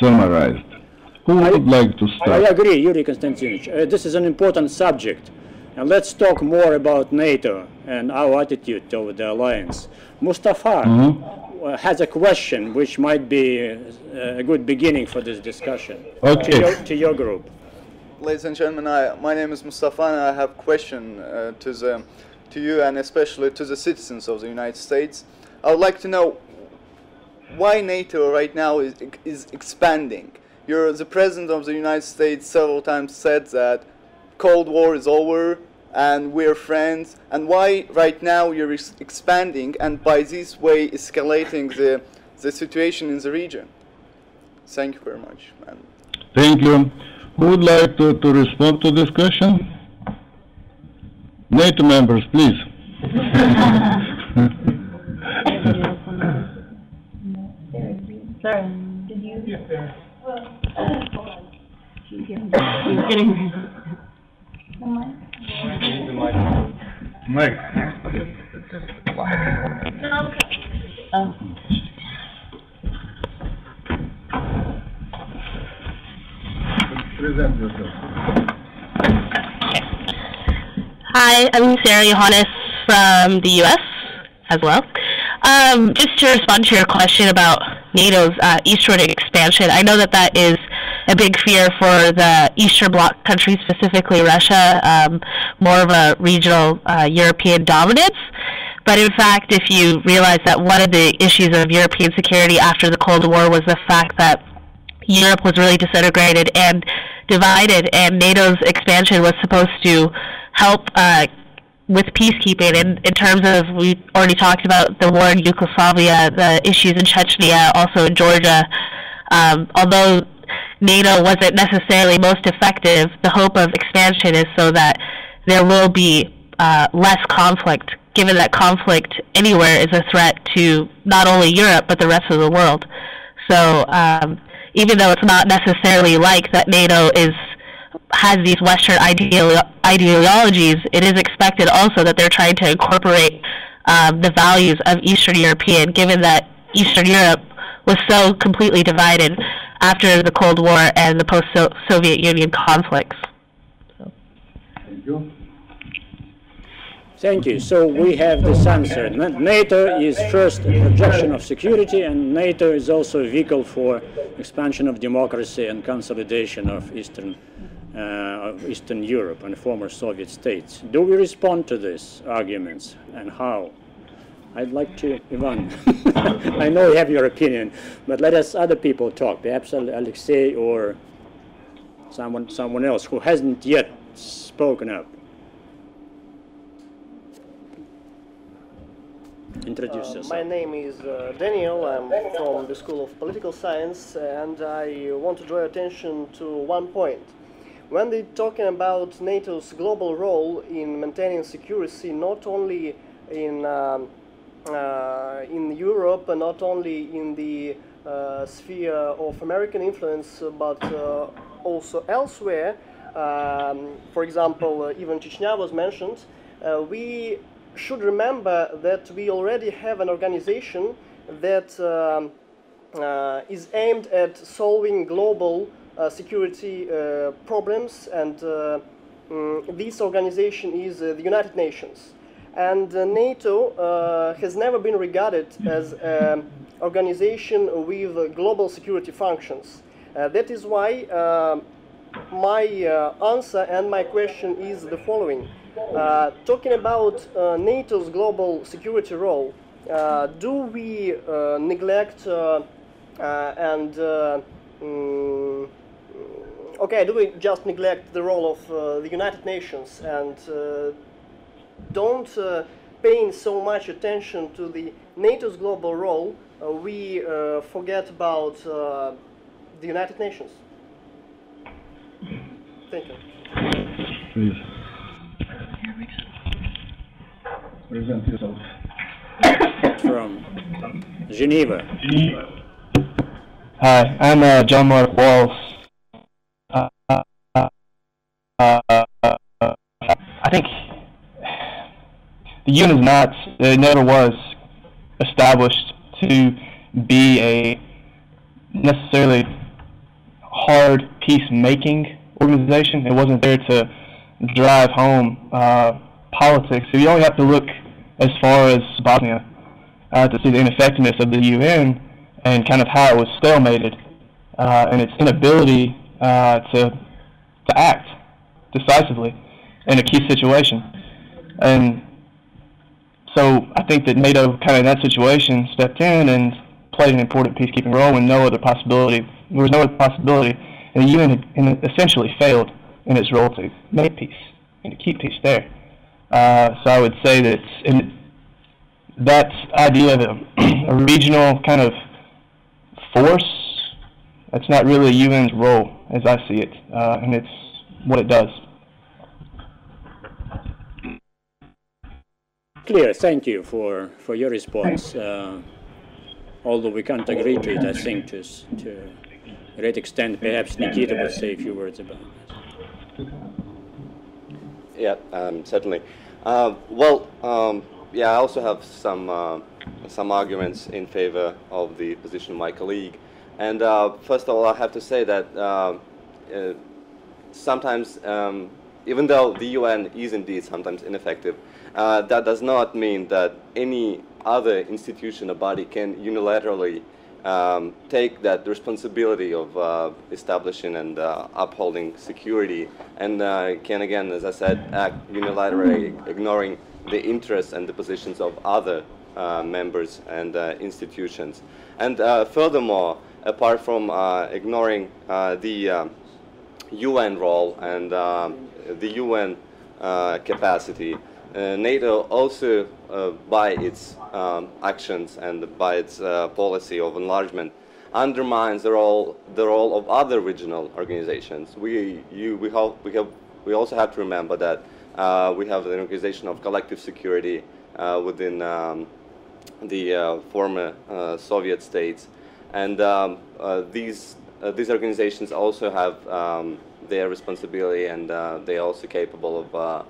summarized. Who would like to start? I agree, Yuri Konstantinovich. This is an important subject. And let's talk more about NATO and our attitude toward the alliance. Mustafa has a question which might be a good beginning for this discussion. Okay. To your group. Ladies and gentlemen, my name is Mustafa, and I have a question to you and especially to the citizens of the United States. I would like to know why NATO right now is expanding. The President of the United States several times said that Cold War is over and we're friends, and why right now you're expanding and by this way escalating the situation in the region? Thank you very much. Thank you. Who would like to respond to this question? NATO members, please. Sorry, did you? Yes, sir. He's getting the mic. Mike. Present yourself. Hi, I'm Sarah Johannes from the U.S. as well. Just to respond to your question about NATO's eastward expansion, I know that is a big fear for the Eastern Bloc countries, specifically Russia, more of a regional European dominance. But in fact, if you realize that one of the issues of European security after the Cold War was the fact that Europe was really disintegrated and divided, and NATO's expansion was supposed to help with peacekeeping. And in terms of, we already talked about the war in Yugoslavia, the issues in Chechnya, also in Georgia. Although NATO wasn't necessarily most effective, the hope of expansion is so that there will be less conflict, given that conflict anywhere is a threat to not only Europe but the rest of the world. So even though it's not necessarily like that NATO has these Western ideologies, it is expected also that they're trying to incorporate the values of Eastern European, given that Eastern Europe was so completely divided after the Cold War and the post-Soviet Union conflicts. Thank you. Thank you. So we have this answer. NATO is first a projection of security, and NATO is also a vehicle for expansion of democracy and consolidation of Eastern Europe and former Soviet states. Do we respond to these arguments, and how? I'd like to, Ivan. I know you have your opinion, but let us other people talk. Perhaps Alexei or someone else who hasn't yet spoken up. Introduce yourself. My name is Daniel. I'm from the School of Political Science, and I want to draw attention to one point. When they're talking about NATO's global role in maintaining security, not only in Europe, and not only in the sphere of American influence, but also elsewhere, for example, even Chechnya was mentioned, we should remember that we already have an organization that is aimed at solving global security problems, and this organization is the United Nations. And NATO has never been regarded as an organization with global security functions. That is why my answer and my question is the following. Talking about NATO's global security role, do we neglect do we just neglect the role of the United Nations and don't paying so much attention to the NATO's global role, we forget about the United Nations? Thank you. Please. Present yourself. From Geneva. Hi, I'm John Mark Walls. I think the UN is not, it never was established to be a necessarily hard peacemaking organization. It wasn't there to drive home politics. So you only have to look as far as Bosnia to see the ineffectiveness of the UN and kind of how it was stalemated and its inability to act decisively in a key situation. And so I think that NATO kind of in that situation stepped in and played an important peacekeeping role when there was no other possibility, and the UN had essentially failed in its role to make peace and to keep peace there. So I would say that that idea of a regional kind of force, that's not really UN's role as I see it, and it's what it does. Clear, thank you for your response. Although we can't agree to it, I think to a great extent, perhaps Nikita would say a few words about it. Yeah, certainly. Yeah, I also have some arguments in favor of the position of my colleague. And first of all, I have to say that sometimes, even though the UN is indeed sometimes ineffective, that does not mean that any other institution or body can unilaterally take that responsibility of establishing and upholding security and can, again, as I said, act unilaterally, ignoring the interests and the positions of other members and institutions. And furthermore, apart from ignoring the UN role and the UN capacity, NATO also, by its actions and by its policy of enlargement, undermines the role of other regional organizations. We also have to remember that we have an organization of collective security within the former Soviet states, and these organizations also have their responsibility, and they are also capable of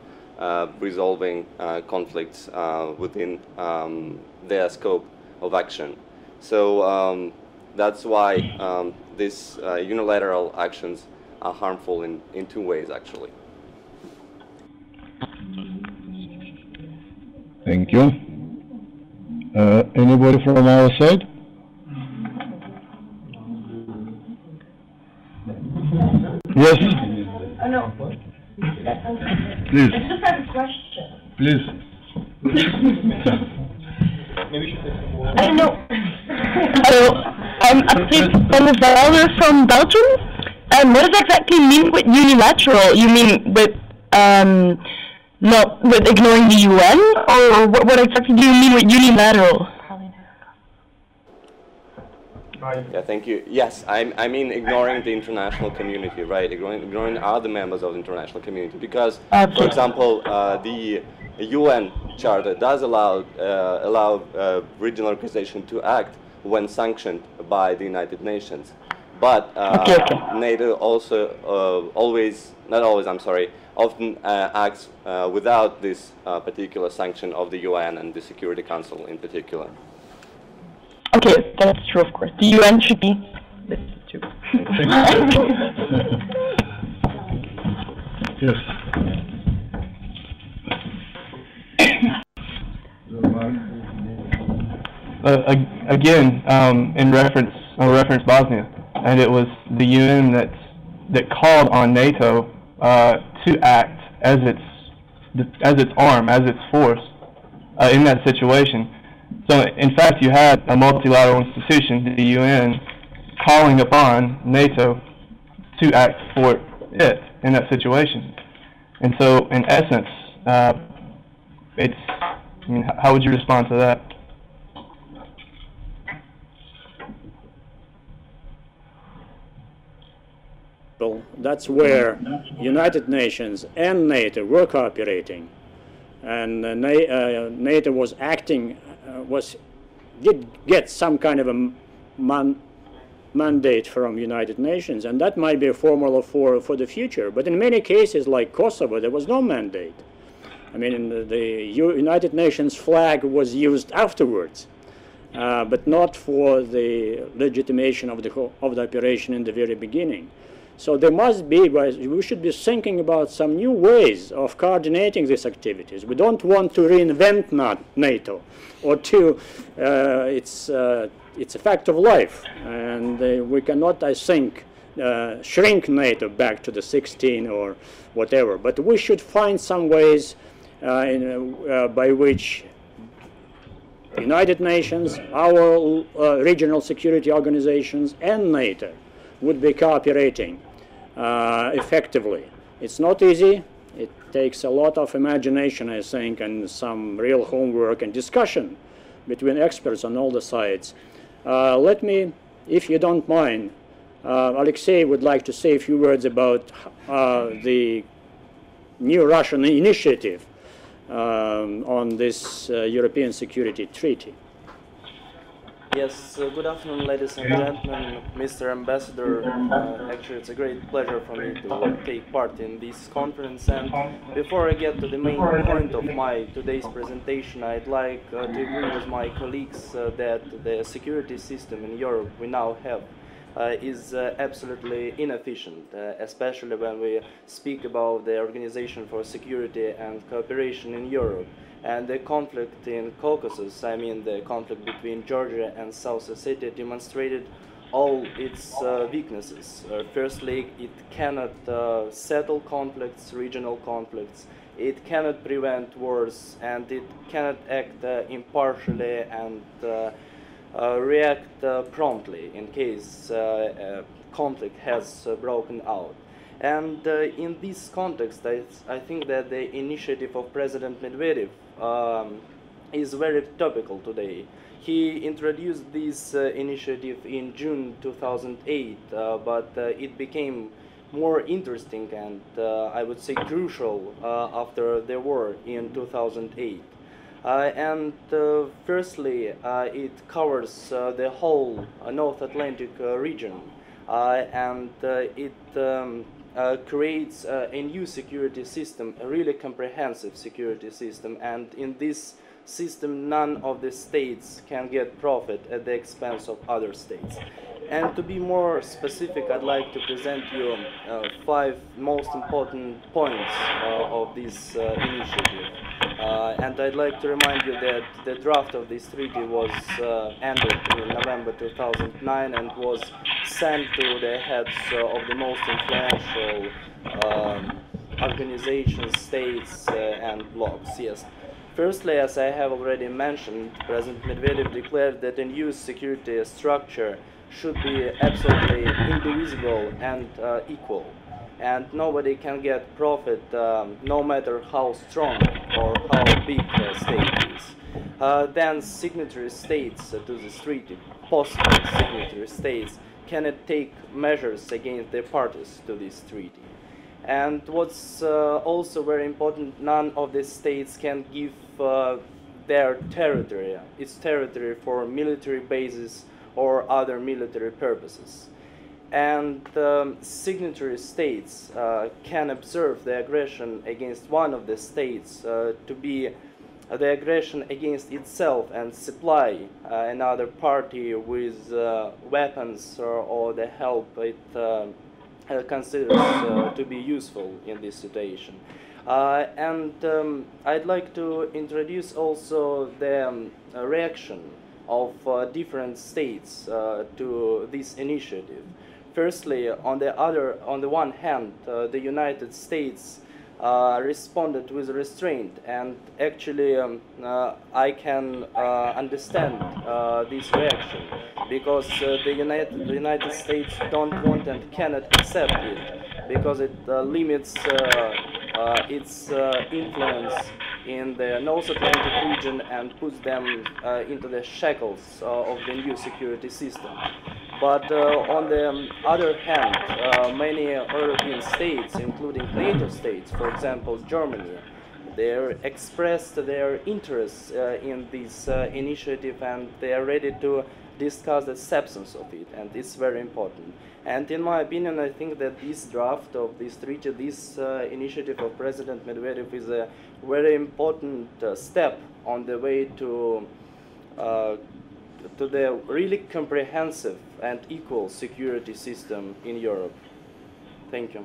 resolving conflicts within their scope of action. So that's why these unilateral actions are harmful in two ways, actually. Thank you. Anybody from our side? Yes. No. Please. I just have a question. Please. I don't know. Hello, I'm Gonzalo from Belgium. What does exactly mean with unilateral? You mean with not with ignoring the UN, or what exactly do you mean with unilateral? Yeah, thank you. Yes, I mean ignoring the international community, right? Ignoring other members of the international community, because, for example, the UN Charter does allow regional organization to act when sanctioned by the United Nations, but NATO also often acts without this particular sanction of the UN and the Security Council in particular. Okay, that's true, of course. The UN should be listed too. Yes. Again, in reference Bosnia, and it was the UN that called on NATO to act as its arm, as its force in that situation. So, in fact, you had a multilateral institution, the UN, calling upon NATO to act for it in that situation. And so, in essence, how would you respond to that? Well, that's where United Nations and NATO were cooperating, and NATO was acting. Did get some kind of a mandate from United Nations, and that might be a formula for the future. But in many cases, like Kosovo, there was no mandate. I mean, the United Nations flag was used afterwards, but not for the legitimation of the operation in the very beginning. So there must be, we should be thinking about some new ways of coordinating these activities. We don't want to reinvent NATO, or to, it's a fact of life, and we cannot, I think, shrink NATO back to the 16 or whatever, but we should find some ways by which United Nations, our regional security organizations, and NATO would be cooperating effectively. It's not easy. It takes a lot of imagination, I think, and some real homework and discussion between experts on all the sides. Let me, if you don't mind, Alexei would like to say a few words about the new Russian initiative on this European Security Treaty. Yes, good afternoon, ladies and gentlemen, Mr. Ambassador. Actually, it's a great pleasure for me to take part in this conference. And before I get to the main point of my today's presentation, I'd like to agree with my colleagues that the security system in Europe we now have is absolutely inefficient, especially when we speak about the Organization for Security and Cooperation in Europe. And the conflict in Caucasus, I mean the conflict between Georgia and South Ossetia, demonstrated all its weaknesses. Firstly, it cannot settle conflicts, regional conflicts. It cannot prevent wars, and it cannot act impartially and react promptly in case conflict has broken out. And in this context, I think that the initiative of President Medvedev is very topical today. He introduced this initiative in June 2008, but it became more interesting and I would say crucial after the war in 2008. Firstly, it covers the whole North Atlantic region, and it creates a new security system, a really comprehensive security system, and in this system none of the states can get profit at the expense of other states. And to be more specific, I'd like to present you 5 most important points of this initiative. And I'd like to remind you that the draft of this treaty was ended in November 2009 and was sent to the heads of the most influential organizations, states, and blocs. Yes. Firstly, as I have already mentioned, President Medvedev declared that a new security structure should be absolutely indivisible and equal, and nobody can get profit no matter how strong or how big the state is. Then signatory states to this treaty, possible signatory states, cannot take measures against the parties to this treaty. And what's also very important, none of the states can give their territory, its territory, for military bases or other military purposes. And signatory states can observe the aggression against one of the states to be the aggression against itself and supply another party with weapons or the help it considers to be useful in this situation. I'd like to introduce also the reaction of different states to this initiative. Firstly, on the one hand, the United States responded with restraint, and actually I can understand this reaction, because the United States don't want and cannot accept it, because it limits its influence in the North Atlantic region and puts them into the shackles of the new security system. But on the other hand, many European states, including NATO states, for example Germany, they expressed their interest in this initiative, and they are ready to discuss the substance of it, and it's very important. And in my opinion, I think that this draft of this treaty, this initiative of President Medvedev, is a very important step on the way to the really comprehensive and equal security system in Europe. Thank you.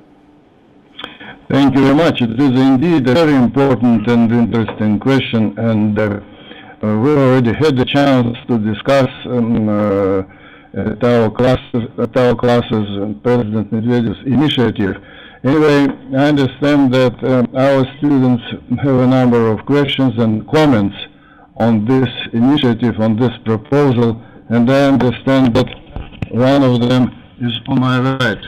Thank you very much. It is indeed a very important and interesting question, and we already had the chance to discuss at our classes President Medvedev's initiative. Anyway, I understand that our students have a number of questions and comments on this initiative, on this proposal, and I understand that one of them is on my right.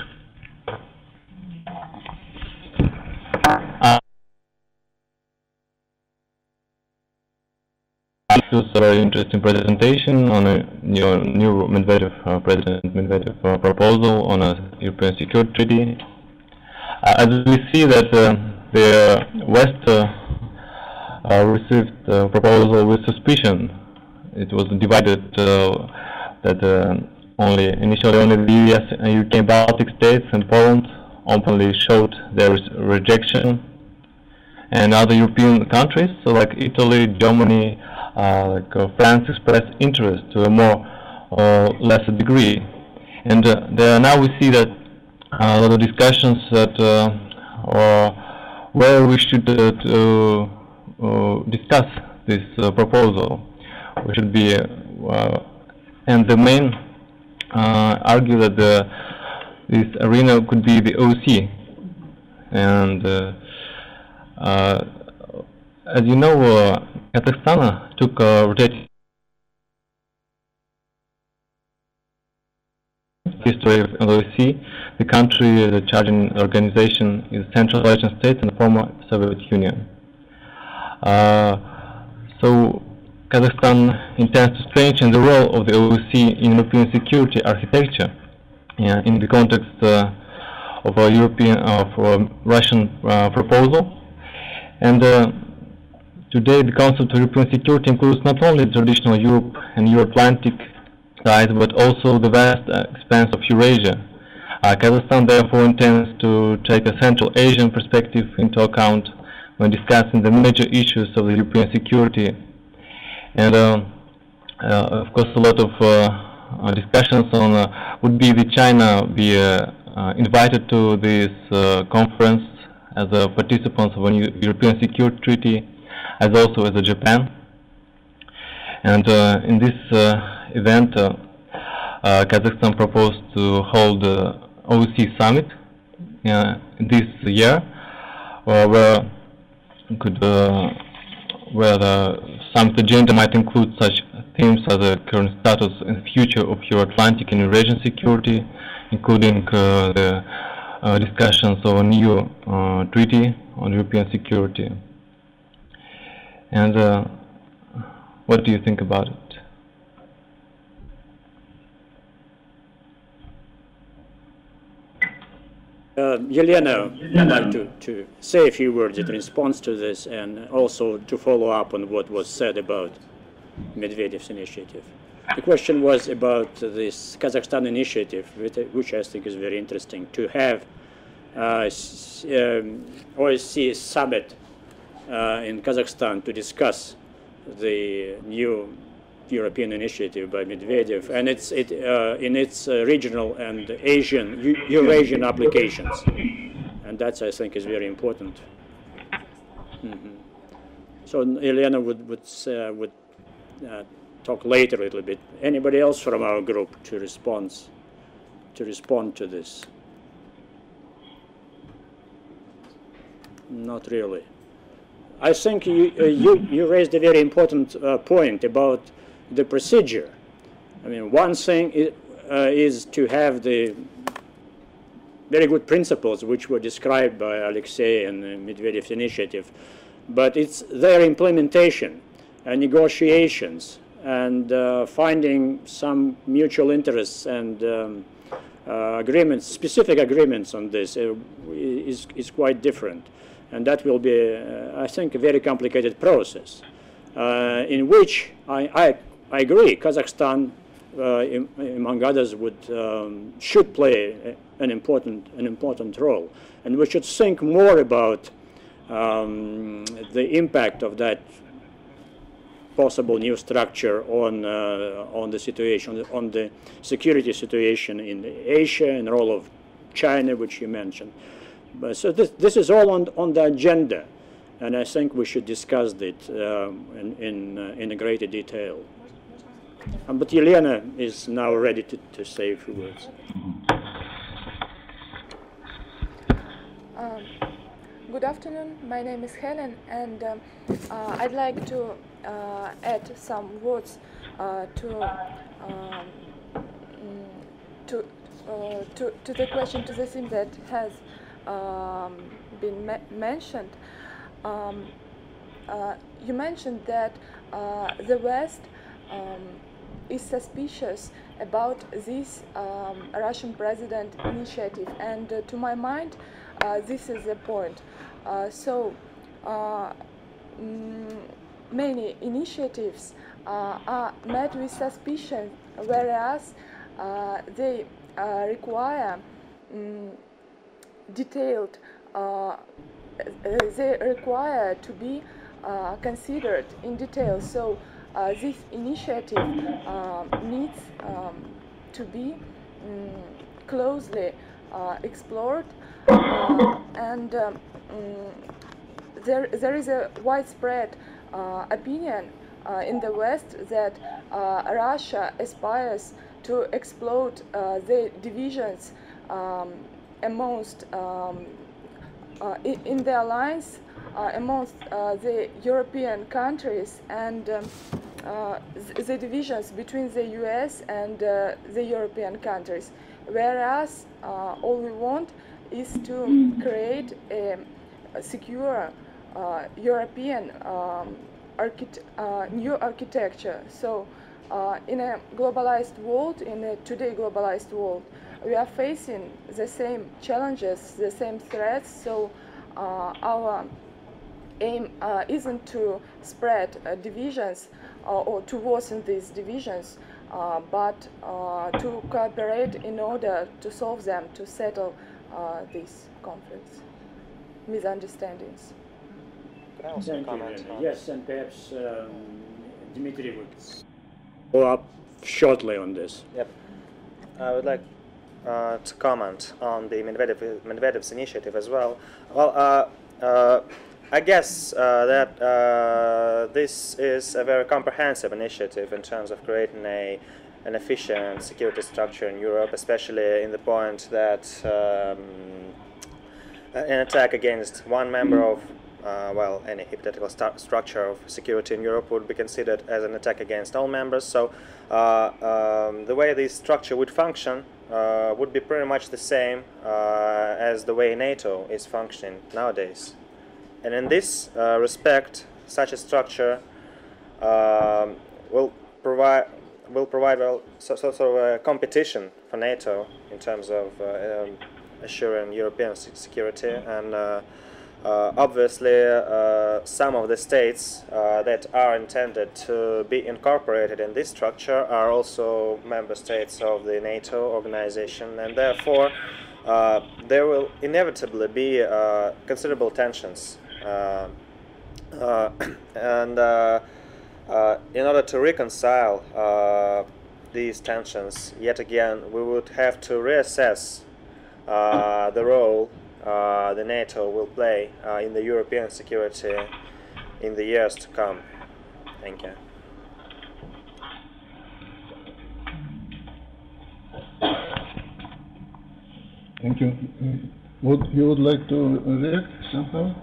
This was a very interesting presentation on a new Medvedev, President Medvedev proposal on a European Security Treaty. As we see that the West received the proposal with suspicion. It was divided that initially only the US and UK Baltic states and Poland openly showed their rejection, and other European countries, so like Italy, Germany, France, expressed interest to a more or lesser degree. And now we see that a lot of discussions that where we should discuss this proposal. We should be, and the main argue that this arena could be the OC, and as you know, Kazakhstan took rotating history of OSCE. The country, the charging organization, is Central Asian States and the former Soviet Union. So Kazakhstan intends to strengthen the role of the OSCE in European security architecture in the context of a Russian proposal. And today the concept of European security includes not only the traditional Europe and Euro-Atlantic side, but also the vast expanse of Eurasia. Kazakhstan therefore intends to take a Central Asian perspective into account when discussing the major issues of the European security. And of course a lot of discussions on would be China be invited to this conference as a participant of a European Security Treaty, as also as Japan. And in this event, Kazakhstan proposed to hold the OSCE summit this year, where the summit agenda might include such themes as the current status and future of Euro-Atlantic and Eurasian security, including the discussions of a new treaty on European security. And what do you think about it? Yelena, I'd like to say a few words in response to this, and also to follow up on what was said about Medvedev's initiative. The question was about this Kazakhstan initiative, which I think is very interesting, to have OSCE summit in Kazakhstan to discuss the new European initiative by Medvedev and in its regional and Eurasian applications, and that I think is very important. So Elena would talk later a little bit. Anybody else from our group to respond to this? Not really. I think you raised a very important point about the procedure. I mean, one thing is to have the very good principles which were described by Alexei and Medvedev's initiative, but it's their implementation and negotiations and finding some mutual interests and agreements, specific agreements on this is quite different. And that will be, I think, a very complicated process in which I agree Kazakhstan, among others, should play an important role, and we should think more about the impact of that possible new structure on the situation, on the security situation in Asia, and role of China, which you mentioned. But, so this is all on the agenda, and I think we should discuss it in a greater detail. But Elena is now ready to say a few words. Good afternoon, my name is Helen, and I'd like to add some words to the question, to the theme that has been mentioned. You mentioned that the West is suspicious about this Russian president initiative, and to my mind, this is the point. Many initiatives are met with suspicion, whereas they require detailed, they require to be considered in detail. So this initiative needs to be closely explored, and there is a widespread opinion in the West that Russia aspires to explode the divisions amongst in the alliance amongst the European countries, and the divisions between the US and the European countries, whereas all we want is to create a secure European new architecture. So in a globalized world, in a today globalized world, we are facing the same challenges, the same threats. So our aim isn't to spread divisions or to worsen these divisions, but to cooperate in order to solve them, to settle these conflicts, misunderstandings. Can I also comment? Yes, and perhaps Dmitry would follow up shortly on this. Yep. I would like to comment on the Medvedev's initiative as well. Well, I guess that this is a very comprehensive initiative in terms of creating an efficient security structure in Europe, especially in the point that an attack against one member of well, any hypothetical structure of security in Europe would be considered as an attack against all members. So the way this structure would function would be pretty much the same as the way NATO is functioning nowadays. And in this respect, such a structure will provide well, sort of a competition for NATO in terms of assuring European security, and obviously some of the states that are intended to be incorporated in this structure are also member states of the NATO organization, and therefore there will inevitably be considerable tensions. And in order to reconcile these tensions, yet again, we would have to reassess the role the NATO will play in the European security in the years to come. Thank you. Thank you. Would you like to react somehow?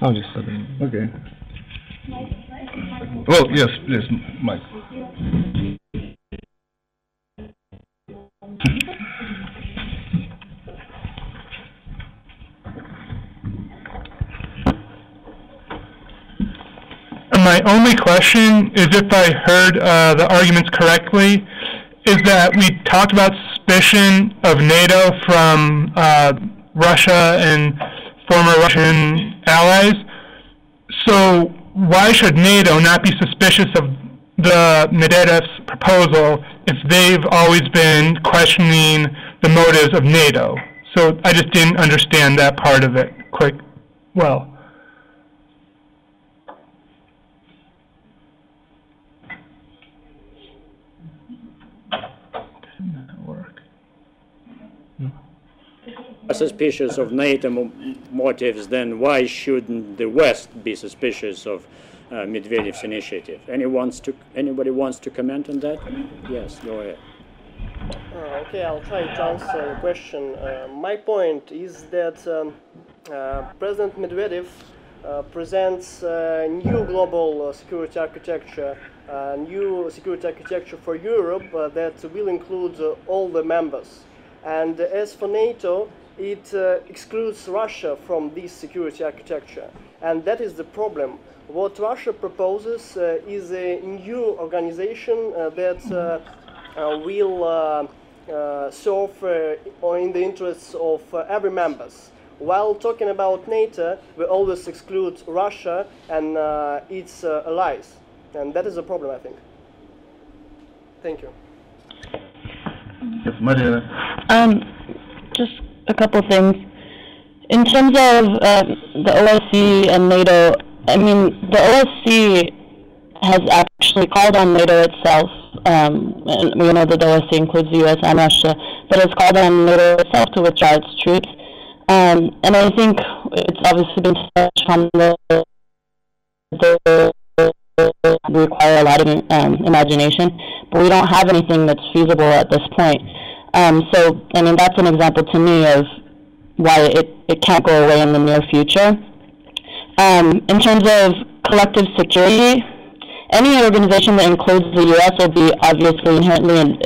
I'll just let them. Okay. Oh, yes, please, Mike. My only question is, if I heard the arguments correctly, is that we talked about suspicion of NATO from Russia and former Russian allies. So why should NATO not be suspicious of the Medvedev's proposal if they've always been questioning the motives of NATO? So I just didn't understand that part of it quite well. suspicious of NATO motives, then why shouldn't the West be suspicious of Medvedev's initiative? Anybody wants to comment on that? Yes, go ahead. Okay, I'll try to answer the question. My point is that President Medvedev presents a new global security architecture, new security architecture for Europe that will include all the members. And as for NATO, it excludes Russia from this security architecture. And that is the problem. What Russia proposes is a new organization that will serve in the interests of every members. While talking about NATO, we always exclude Russia and its allies. And that is a problem, I think. Thank you. Yes, Maria. Just a couple things. In terms of the OSCE and NATO, I mean, the OSCE has actually called on NATO itself, and we know that the OSCE includes the US and Russia, but it's called on NATO itself to withdraw its troops. And I think it's obviously been touched on the require a lot of imagination, but we don't have anything that's feasible at this point. So, I mean, that's an example to me of why it can't go away in the near future. In terms of collective security, any organization that includes the U.S. will be obviously inherently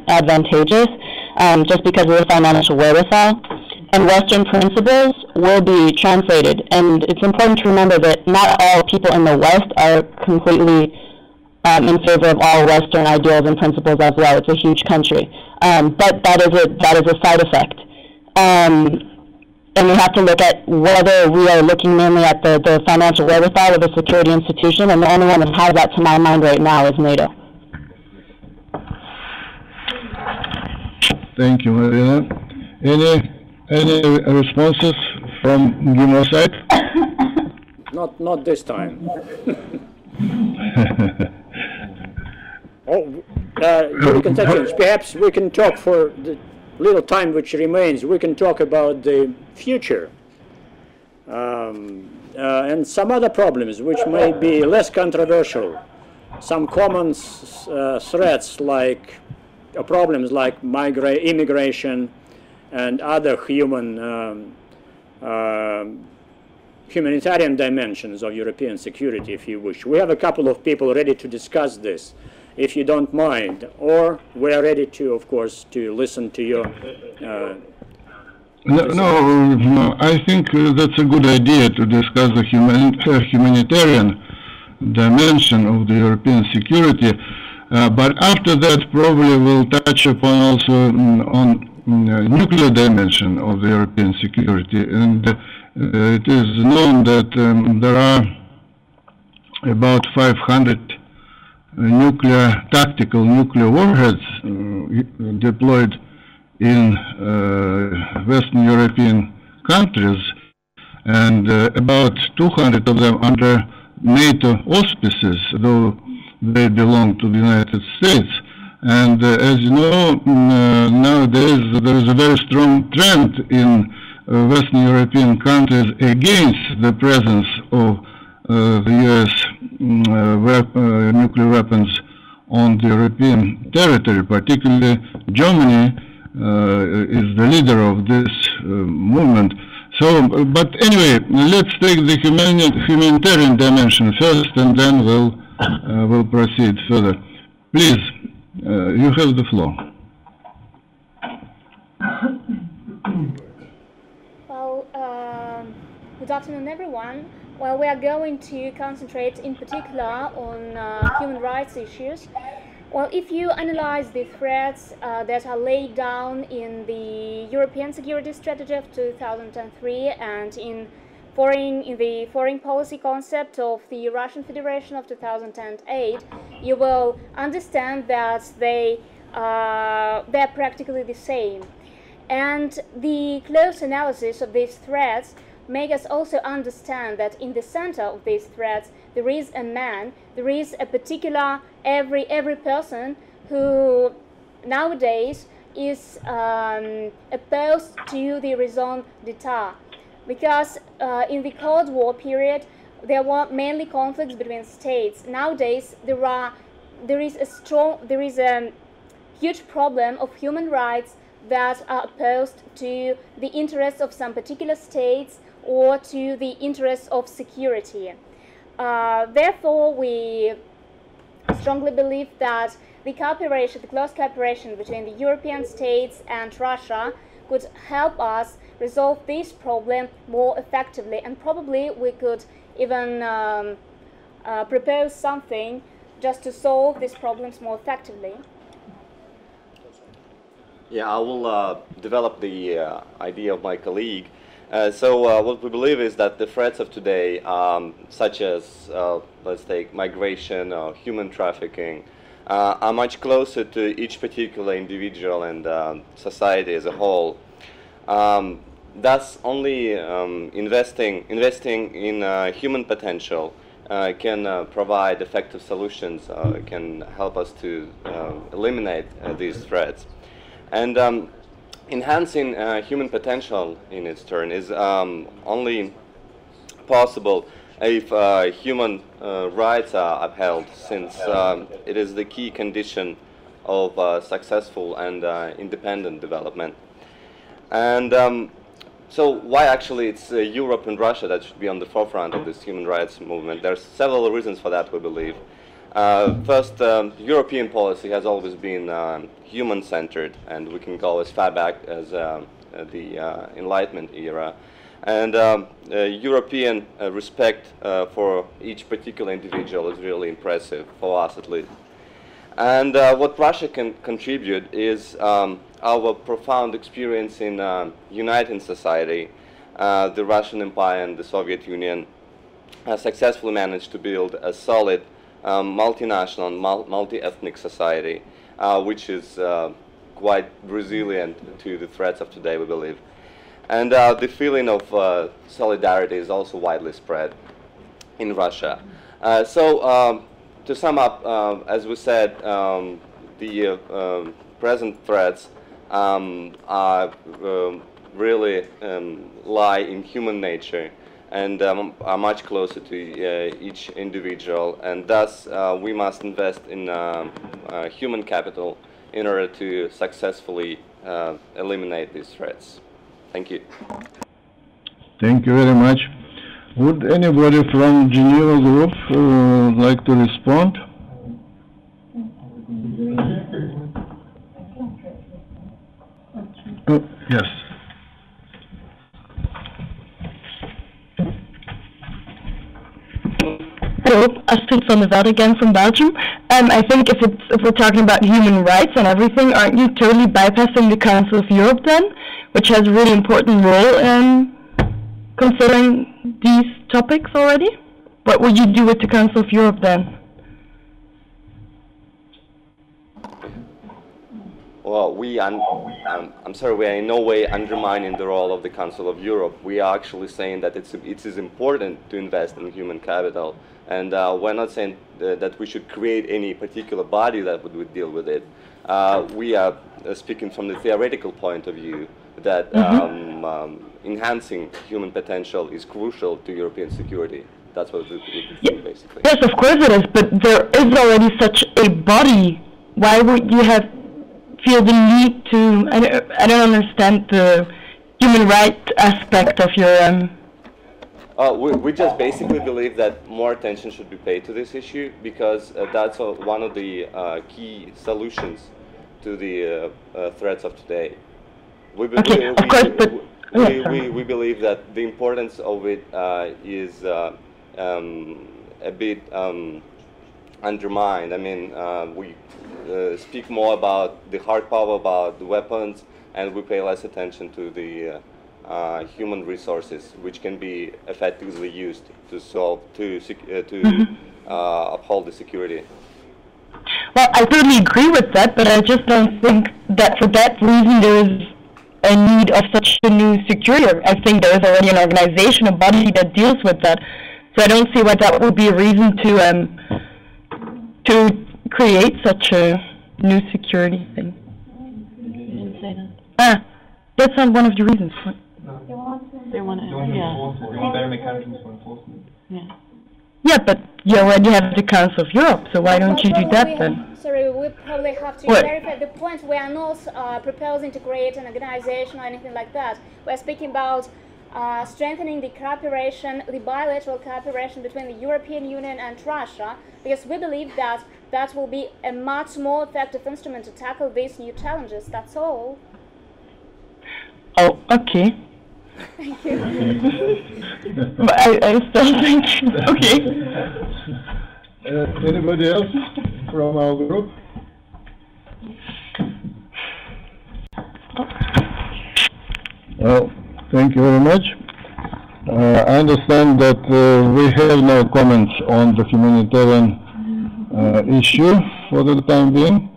advantageous just because of the financial wherewithal. And Western principles will be translated. And it's important to remember that not all people in the West are completely in favor of all Western ideals and principles as well. It's a huge country. But that is a side effect. And we have to look at whether we are looking mainly at the financial wherewithal of a security institution, and the only one that has that to my mind right now is NATO. Thank you, Marina. Any responses from МГИМО side? Not this time. Perhaps we can talk for the little time which remains. We can talk about the future and some other problems which may be less controversial. Some common threats like problems like immigration and other humanitarian dimensions of European security, if you wish. We have a couple of people ready to discuss this, if you don't mind, or we are ready to, of course, to listen to your... No, I think that's a good idea to discuss the humanitarian dimension of the European security, but after that probably we'll touch upon also on nuclear dimension of the European security. And it is known that there are about 500 tactical nuclear warheads deployed in Western European countries, and about 200 of them under NATO auspices, though they belong to the United States. And as you know, nowadays there is a very strong trend in Western European countries against the presence of the U.S. Nuclear weapons on the European territory. Particularly Germany is the leader of this movement. So, but anyway, let's take the humanitarian dimension first, and then we'll proceed further. Please, you have the floor. Well, good afternoon, everyone. Well, we are going to concentrate in particular on human rights issues. Well, if you analyze the threats that are laid down in the European security strategy of 2003 and in the foreign policy concept of the Russian Federation of 2008, you will understand that they're practically the same. And the close analysis of these threats make us also understand that in the center of these threats there is a man, there is a particular every person who nowadays is opposed to the raison d'etat, because in the Cold War period there were mainly conflicts between states. Nowadays there is a huge problem of human rights that are opposed to the interests of some particular states or to the interests of security. Therefore, we strongly believe that the close cooperation between the European states and Russia could help us resolve this problem more effectively, and probably we could even propose something just to solve these problems more effectively. Yeah, I will develop the idea of my colleague. What we believe is that the threats of today, such as, let's take migration or human trafficking, are much closer to each particular individual and society as a whole. Thus, only investing in human potential can provide effective solutions, can help us to eliminate these threats. And enhancing human potential in its turn is only possible if human rights are upheld, since it is the key condition of successful and independent development. And so why actually it's Europe and Russia that should be on the forefront of this human rights movement? There are several reasons for that, we believe. First, European policy has always been human-centered, and we can go as far back as the Enlightenment era. And European respect for each particular individual is really impressive, for us at least. And what Russia can contribute is our profound experience in uniting society. The Russian Empire and the Soviet Union successfully managed to build a solid multinational, multi-ethnic society, which is quite resilient to the threats of today, we believe. And the feeling of solidarity is also widely spread in Russia. To sum up, as we said, the present threats are really lie in human nature and are much closer to each individual, and thus we must invest in human capital in order to successfully eliminate these threats. Thank you. Thank you very much. Would anybody from Geneva group like to respond? Oh, yes. Hello, Astrid van der Velde again from Belgium. I think if we're talking about human rights and everything, aren't you totally bypassing the Council of Europe then, which has a really important role in considering these topics already? What would you do with the Council of Europe then? Well, I'm sorry, we are in no way undermining the role of the Council of Europe. We are actually saying that it is important to invest in human capital, and we're not saying that we should create any particular body that would deal with it. We are speaking from the theoretical point of view that enhancing human potential is crucial to European security. That's what we do, basically. Yes, of course it is, but there is already such a body. Why would you feel the need to? I don't understand the human rights aspect of your. We just basically believe that more attention should be paid to this issue, because that's one of the key solutions to the threats of today. We believe that the importance of it is a bit undermined. I mean, we speak more about the hard power, about the weapons, and we pay less attention to the human resources, which can be effectively used to uphold the security. Well, I totally agree with that, but I just don't think that for that reason there is a need of such a new security. I think there is already an organization, a body that deals with that. So I don't see why that would be a reason to create such a new security thing. say that? That's not one of the reasons. They want to, yeah. Yeah, but you already have the Council of Europe, so why don't you do that then? Sorry, we probably have to What? clarify the point. We are not proposing to create an organization or anything like that. We're speaking about strengthening the cooperation, the bilateral cooperation between the European Union and Russia, because we believe that that will be a much more effective instrument to tackle these new challenges. That's all. Oh, okay. Thank you. But I still think, okay. Anybody else from our group? Well, thank you very much. I understand that we have no comments on the humanitarian issue for the time being.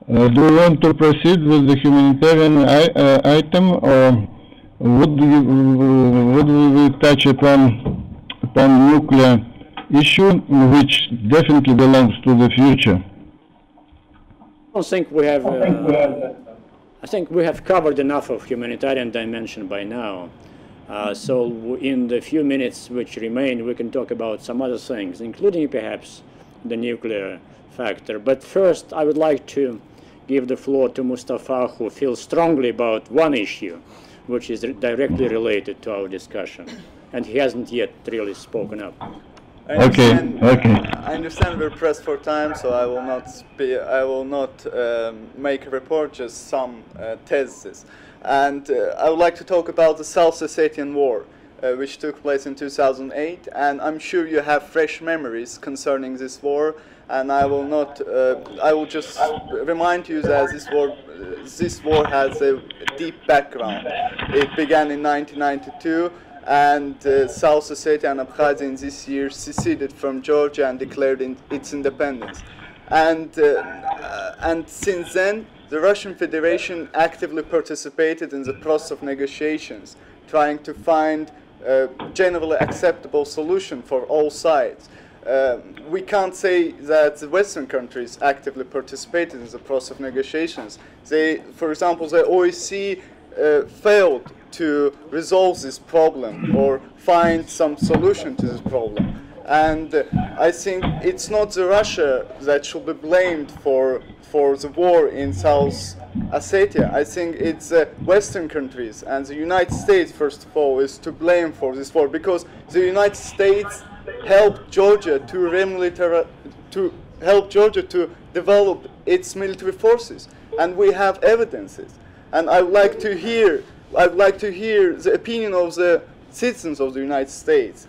Do you want to proceed with the humanitarian item, or would we touch upon nuclear issue, which definitely belongs to the future? I think we have. I think we have covered enough of humanitarian dimension by now. So in the few minutes which remain, we can talk about some other things, including perhaps the nuclear factor. But first, I would like to give the floor to Mustafa, who feels strongly about one issue, which is directly related to our discussion, and he hasn't yet really spoken up. I understand we're pressed for time, so I will not make a report, just some theses. And I would like to talk about the South Ossetian War, which took place in 2008, and I'm sure you have fresh memories concerning this war. And I will not. I will just remind you that this war has a deep background. It began in 1992, and South Ossetia and Abkhazia in this year seceded from Georgia and declared its independence. And since then, the Russian Federation actively participated in the process of negotiations, trying to find a generally acceptable solution for all sides. We can't say that the Western countries actively participated in the process of negotiations. For example, the OSCE failed to resolve this problem or find some solution to this problem. And I think it's not Russia that should be blamed for the war in South Ossetia. I think it's Western countries, and the United States, first of all, is to blame for this war, because the United States helped Georgia to develop its military forces, and we have evidences. And I'd like to hear the opinion of the citizens of the United States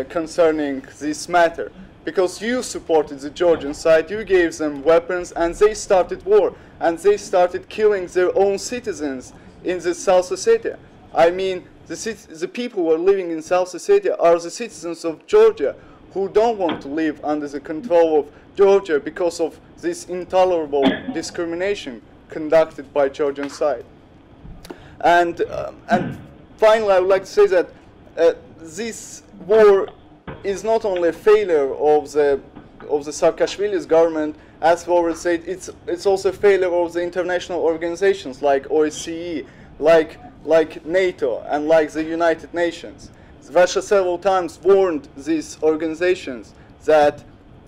concerning this matter, because you supported the Georgian side, you gave them weapons, and they started war, and they started killing their own citizens in the South Ossetia. I mean, the people who are living in South Ossetia are the citizens of Georgia who don't want to live under the control of Georgia because of this intolerable discrimination conducted by Georgian side. And finally, I would like to say that this war is not only a failure of the Saakashvili's government, as we already said, it's also a failure of the international organizations like OSCE, like NATO, and like the United Nations. Russia several times warned these organizations that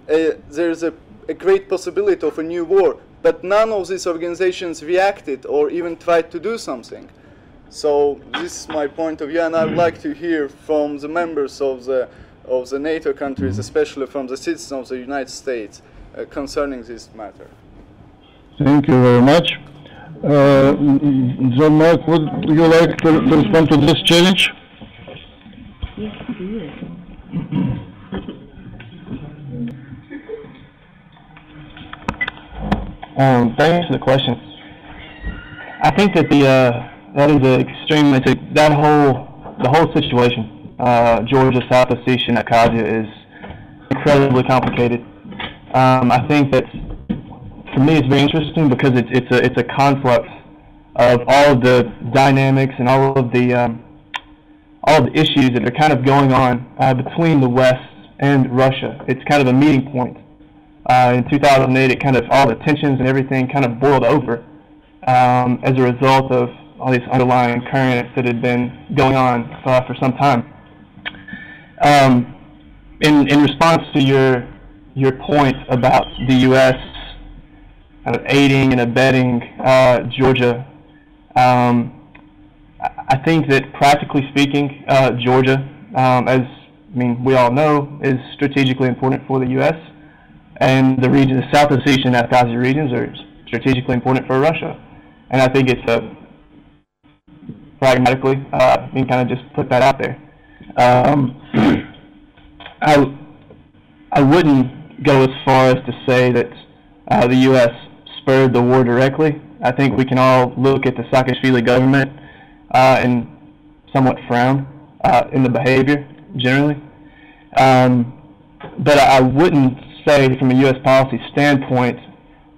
there is a great possibility of a new war, but none of these organizations reacted or even tried to do something. So this is my point of view, and I would like to hear from the members of the NATO countries, especially from the citizens of the United States, concerning this matter. Thank you very much. Jean-Marc, would you like to respond to this challenge? Yes, please. Thanks for the question. I think that that is the whole situation, Georgia, South Ossetia, and Abkhazia, is incredibly complicated. I think that for me it's very interesting because it's a conflux of all of the dynamics and all of the issues that are kind of going on between the West and Russia. It's kind of a meeting point. In 2008, it kind of all the tensions and everything kind of boiled over, as a result of all these underlying currents that had been going on for some time. In response to your point about the U.S. Aiding and abetting Georgia, I think that practically speaking, Georgia, as we all know, is strategically important for the U.S. and the region, the South Ossetia and Abkhazia regions are strategically important for Russia. And I think it's pragmatically, you can kind of just put that out there. I wouldn't go as far as to say that the U.S. spurred the war directly. I think we can all look at the Saakashvili government and somewhat frown in the behavior generally. But I wouldn't say from a U.S. policy standpoint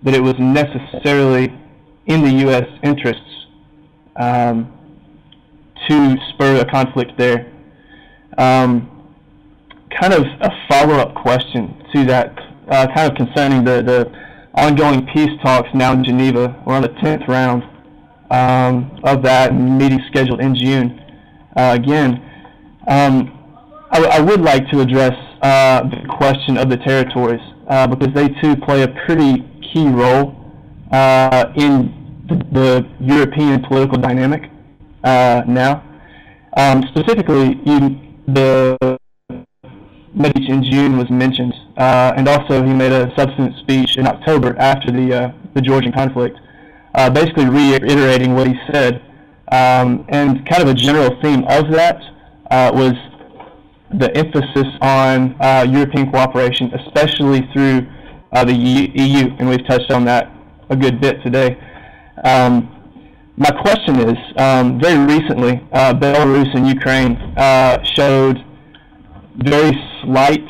that it was necessarily in the U.S. interests to spur a conflict there. Kind of a follow-up question to that, kind of concerning the ongoing peace talks now in Geneva. We're on the 10th round of that, and meeting scheduled in June. Again, I would like to address the question of the territories because they too play a pretty key role in the European political dynamic now. Specifically, the speech in June was mentioned, and also he made a subsequent speech in October after the Georgian conflict, basically reiterating what he said. And kind of a general theme of that was the emphasis on European cooperation, especially through the EU, and we've touched on that a good bit today. My question is, very recently, Belarus and Ukraine showed very slight,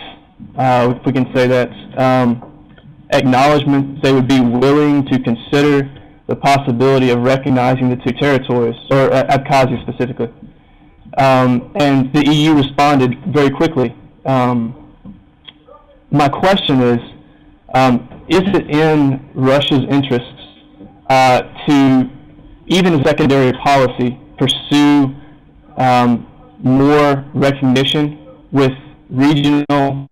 if we can say that, acknowledgement they would be willing to consider the possibility of recognizing the two territories, or Abkhazia specifically. And the EU responded very quickly. My question is it in Russia's interests to, even as secondary policy, pursue more recognition with regional,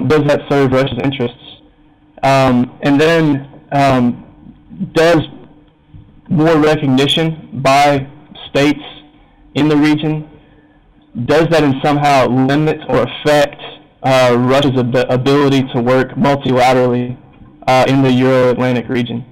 does that serve Russia's interests? And then does more recognition by states in the region, does that in somehow limit or affect Russia's ability to work multilaterally in the Euro-Atlantic region?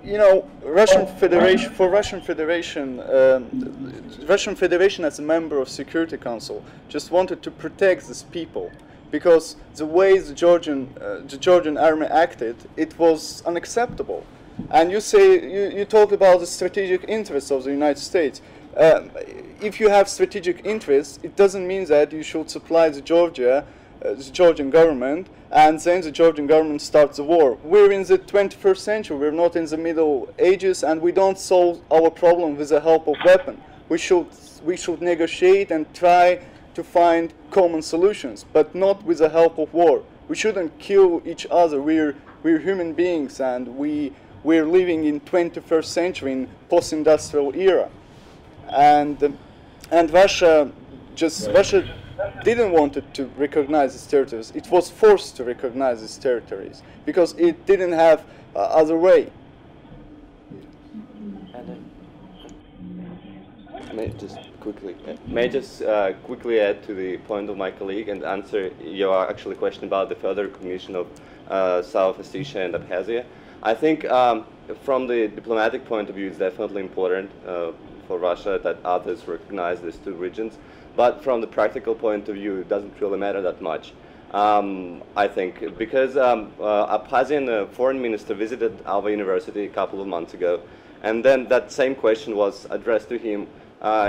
You know, Russian Federation as a member of Security Council just wanted to protect these people, because the way the Georgian army acted, it was unacceptable. And you talk about the strategic interests of the United States. If you have strategic interests, it doesn't mean that you should supply the Georgian government, and then the Georgian government starts the war. We're in the 21st century, we're not in the Middle Ages, and we don't solve our problem with the help of weapons. We should negotiate and try to find common solutions, but not with the help of war. We shouldn't kill each other. We're human beings, and we're living in 21st century, in post-industrial era. And Russia didn't want to recognize these territories. It was forced to recognize these territories because it didn't have other way. May I just quickly add to the point of my colleague and answer your actually question about the further recognition of South Ossetia and Abkhazia. I think from the diplomatic point of view, it's definitely important for Russia that others recognize these two regions. But from the practical point of view, it doesn't really matter that much, I think, because Abkhazian foreign minister visited our university a couple of months ago, and then that same question was addressed to him.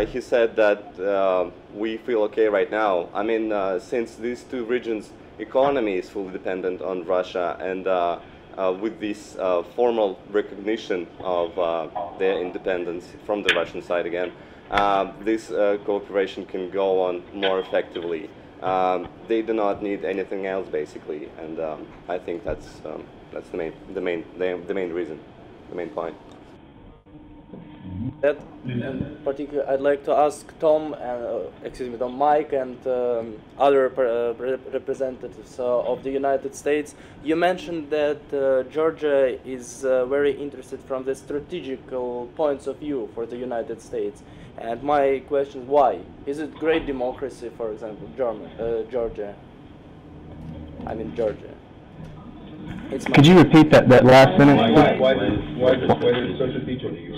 He said that we feel okay right now. I mean, since these two regions economy is fully dependent on Russia, and with this formal recognition of their independence from the Russian side again, this cooperation can go on more effectively. They do not need anything else, basically, and I think that's the main reason, the main point. That in particular, I'd like to ask Tom, Mike, and other representatives of the United States. You mentioned that Georgia is very interested from the strategical points of view for the United States. And my question is, why? Is it great democracy, for example, Georgia? I mean Georgia. Could you repeat that last sentence? Why does such a feature to you?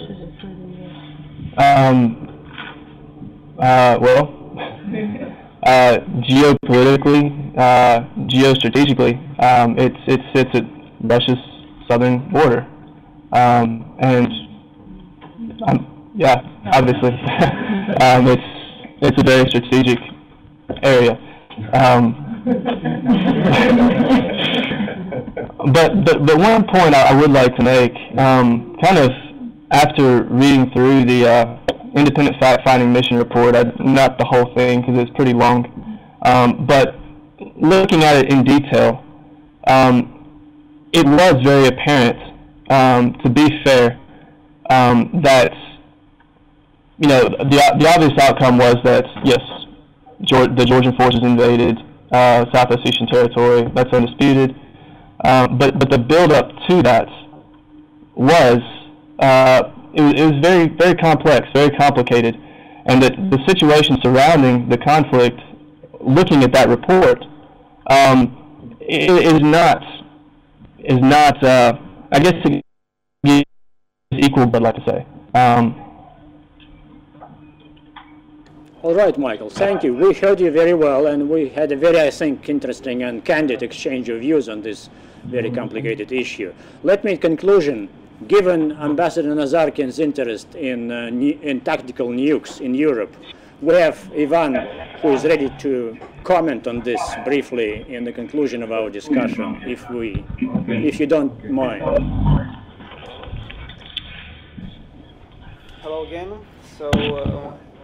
Geopolitically, geostrategically, it sits at Russia's southern border, and yeah, obviously, it's a very strategic area. But one point I would like to make, kind of after reading through the independent fact-finding mission report, not the whole thing because it's pretty long, but looking at it in detail, it was very apparent, to be fair, that the obvious outcome was that yes, the Georgian forces invaded South Ossetian territory. That's undisputed. But the build-up to that was it was very, very complex, very complicated, and that the situation surrounding the conflict, looking at that report, is not I guess equal, but I'd like to say. All right, Michael, thank you. We heard you very well, and we had a very, I think, interesting and candid exchange of views on this very complicated issue. Let me, in conclusion, given Ambassador Nazarkin's interest in tactical nukes in Europe, we have Ivan, who is ready to comment on this briefly in the conclusion of our discussion, if you don't mind. Hello again. So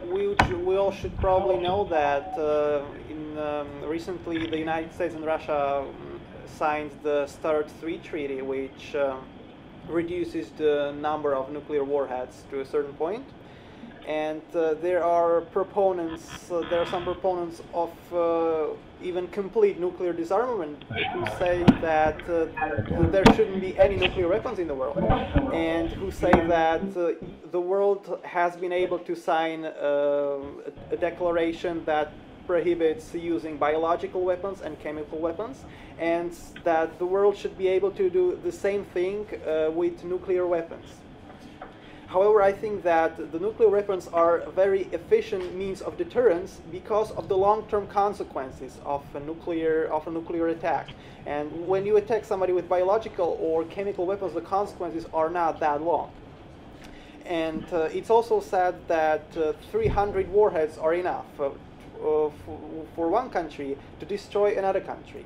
we all should probably know that recently the United States and Russia signed the START III treaty, which reduces the number of nuclear warheads to a certain point. And there are some proponents of even complete nuclear disarmament who say that there shouldn't be any nuclear weapons in the world, and who say that the world has been able to sign a declaration that prohibits using biological weapons and chemical weapons, and that the world should be able to do the same thing with nuclear weapons. However, I think that the nuclear weapons are a very efficient means of deterrence because of the long-term consequences of a nuclear attack. And when you attack somebody with biological or chemical weapons, the consequences are not that long. And it's also said that 300 warheads are enough for one country to destroy another country.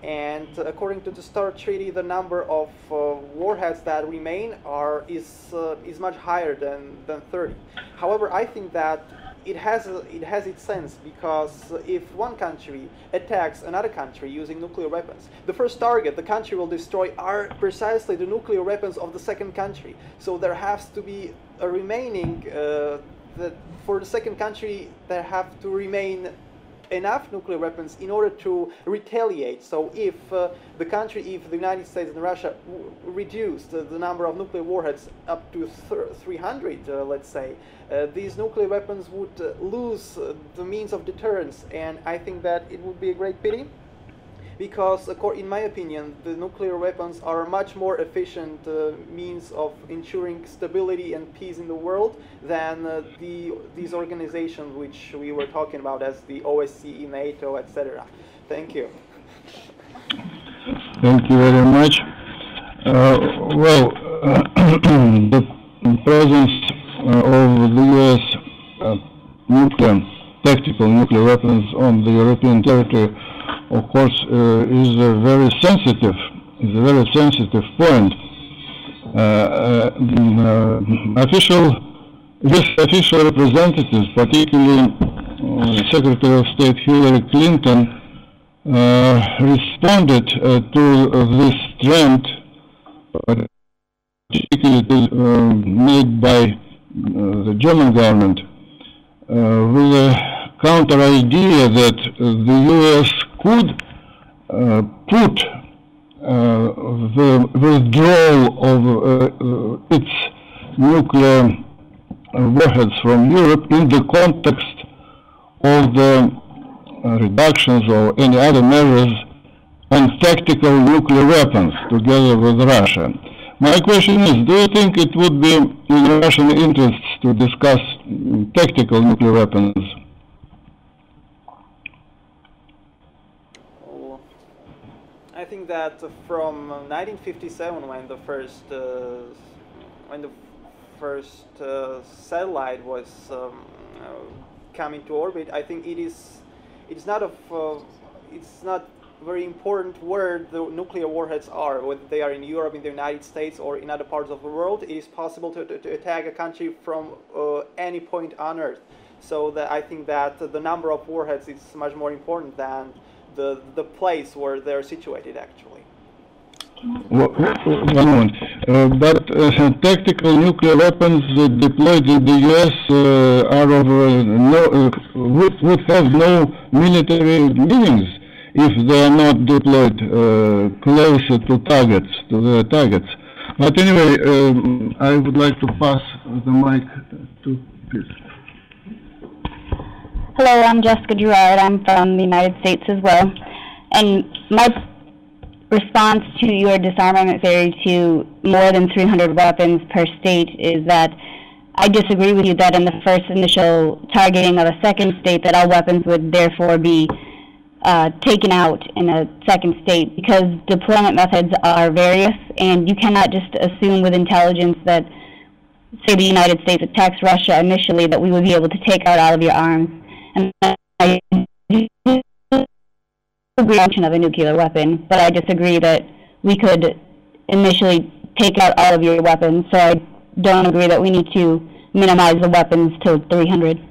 And according to the START treaty, the number of warheads that remain is much higher than 30. However, I think that it has its sense, because if one country attacks another country using nuclear weapons, the first target the country will destroy are precisely the nuclear weapons of the second country. So there has to be a remaining for the second country there have to remain enough nuclear weapons in order to retaliate. So if the United States and Russia reduce the number of nuclear warheads up to 300, let's say, these nuclear weapons would lose the means of deterrence. And I think that it would be a great pity, because in my opinion, the nuclear weapons are a much more efficient means of ensuring stability and peace in the world than these organizations which we were talking about as the OSCE, NATO, etc. Thank you. Thank you very much. The presence of the U.S. Tactical nuclear weapons on the European territory of course, is a very sensitive point. Official representatives, particularly Secretary of State Hillary Clinton, responded to this trend, particularly made by the German government, with a counter idea that the U.S. could put the withdrawal of its nuclear warheads from Europe in the context of the reductions or any other measures on tactical nuclear weapons together with Russia. My question is, do you think it would be in Russian interests to discuss tactical nuclear weapons? I think that from 1957, when the first satellite was coming to orbit, I think it's not very important where the nuclear warheads are, whether they are in Europe, in the United States, or in other parts of the world. It is possible to attack a country from any point on Earth. So I think that the number of warheads is much more important than the place where they're situated, actually. One moment. But tactical nuclear weapons deployed in the U.S. would have no military meanings if they are not deployed closer to their targets. But anyway, I would like to pass the mic to Peter. Hello, I'm Jessica Gerard. I'm from the United States as well. And my response to your disarmament theory to more than 300 weapons per state is that I disagree with you that in the first initial targeting of a second state that all weapons would therefore be taken out in a second state, because deployment methods are various, and you cannot just assume with intelligence that, say, the United States attacks Russia initially, that we would be able to take out all of your arms. And I agree of a nuclear weapon, but I disagree that we could initially take out all of your weapons, so I don't agree that we need to minimize the weapons to 300.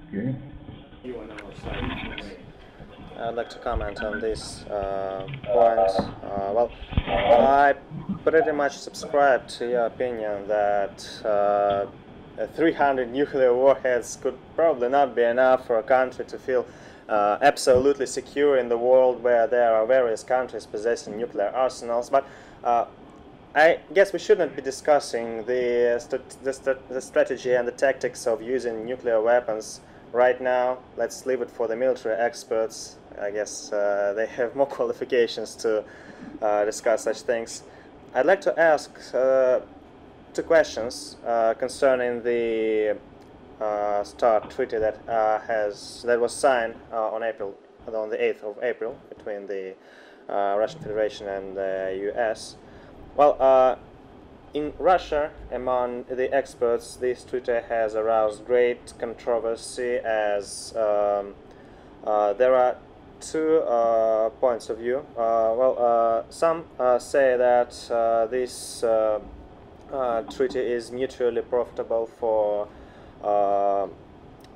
Okay. I'd like to comment on this point. Well, I pretty much subscribe to your opinion that 300 nuclear warheads could probably not be enough for a country to feel absolutely secure in the world where there are various countries possessing nuclear arsenals. But I guess we shouldn't be discussing the strategy and the tactics of using nuclear weapons right now. Let's leave it for the military experts. I guess they have more qualifications to discuss such things. I'd like to ask two questions concerning the START treaty that was signed on the 8th of April between the Russian Federation and the U.S. Well, in Russia, among the experts, this treaty has aroused great controversy, as there are two points of view. Some say that this treaty is mutually profitable for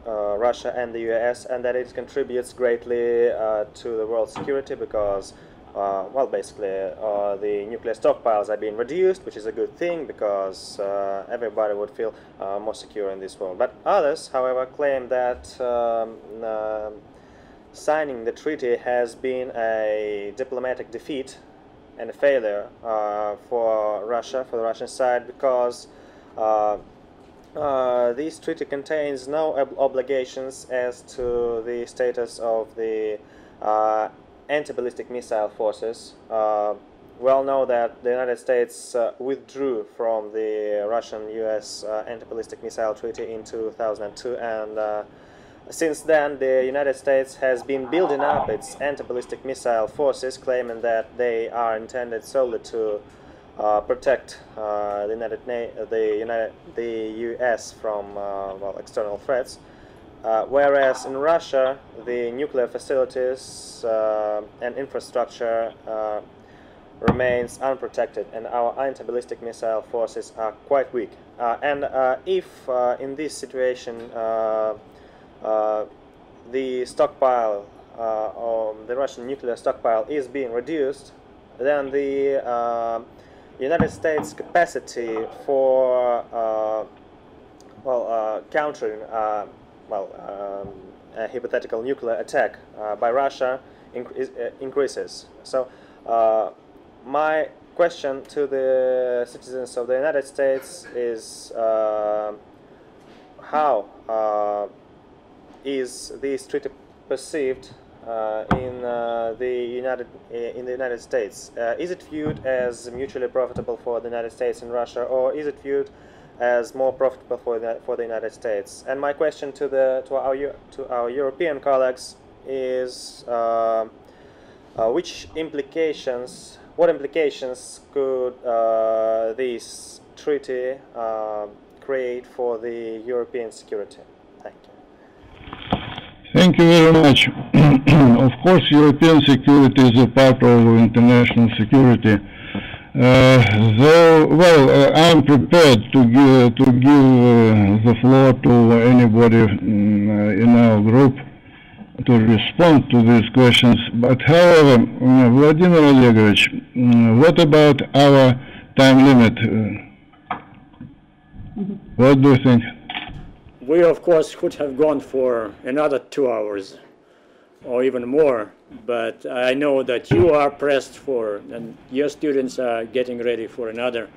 Russia and the US, and that it contributes greatly to the world security because, basically, the nuclear stockpiles are being reduced, which is a good thing because everybody would feel more secure in this world. But others, however, claim that signing the treaty has been a diplomatic defeat and a failure for Russia, for the Russian side, because this treaty contains no obligations as to the status of the anti-ballistic missile forces. We all know that the United States withdrew from the Russian-US anti-ballistic missile treaty in 2002, and since then the United States has been building up its anti-ballistic missile forces, claiming that they are intended solely to protect the U.S. from external threats. Whereas in Russia, the nuclear facilities and infrastructure remains unprotected, and our anti-ballistic missile forces are quite weak. And if in this situation the stockpile, or the Russian nuclear stockpile, is being reduced, then the United States capacity for countering a hypothetical nuclear attack by Russia increases. So my question to the citizens of the United States is how is this treaty perceived in the United States? Is it viewed as mutually profitable for the United States and Russia, or is it viewed as more profitable for the United States? And my question to our European colleagues is what implications could this treaty create for the European security? Thank you. Thank you very much. Of course, European security is a part of international security. I'm prepared to give the floor to anybody in our group to respond to these questions. But however, Vladimir Olegovich, what about our time limit? What do you think? We, of course, could have gone for another 2 hours or even more, but I know that you are pressed and your students are getting ready for another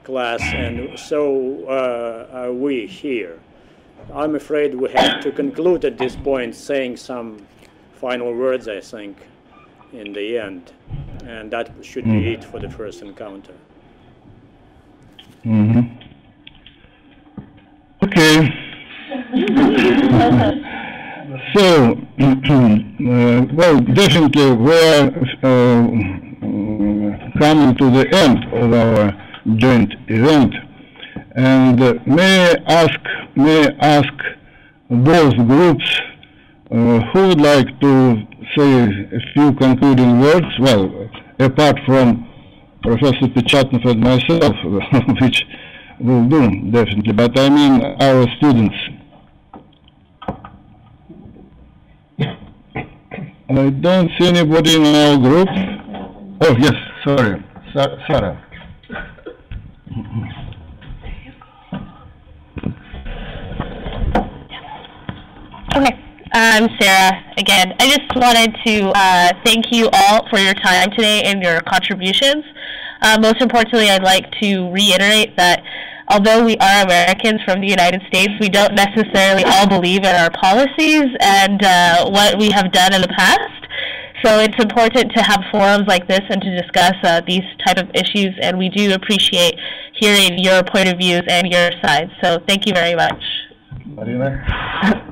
class, and so are we here. I'm afraid we have to conclude at this point, saying some final words, I think, in the end, and that should be it for the first encounter. Okay. So, definitely we are coming to the end of our joint event, and may I ask both groups who would like to say a few concluding words, well, apart from Professor Pechatnov and myself, which will do, definitely, but I mean our students. I don't see anybody in our group. Oh, yes, sorry, Sarah. Okay, I'm Sarah again. I just wanted to thank you all for your time today and your contributions. Most importantly, I'd like to reiterate that although we are Americans from the United States, we don't necessarily all believe in our policies and what we have done in the past. So it's important to have forums like this and to discuss these type of issues, and we do appreciate hearing your point of views and your sides. So thank you very much.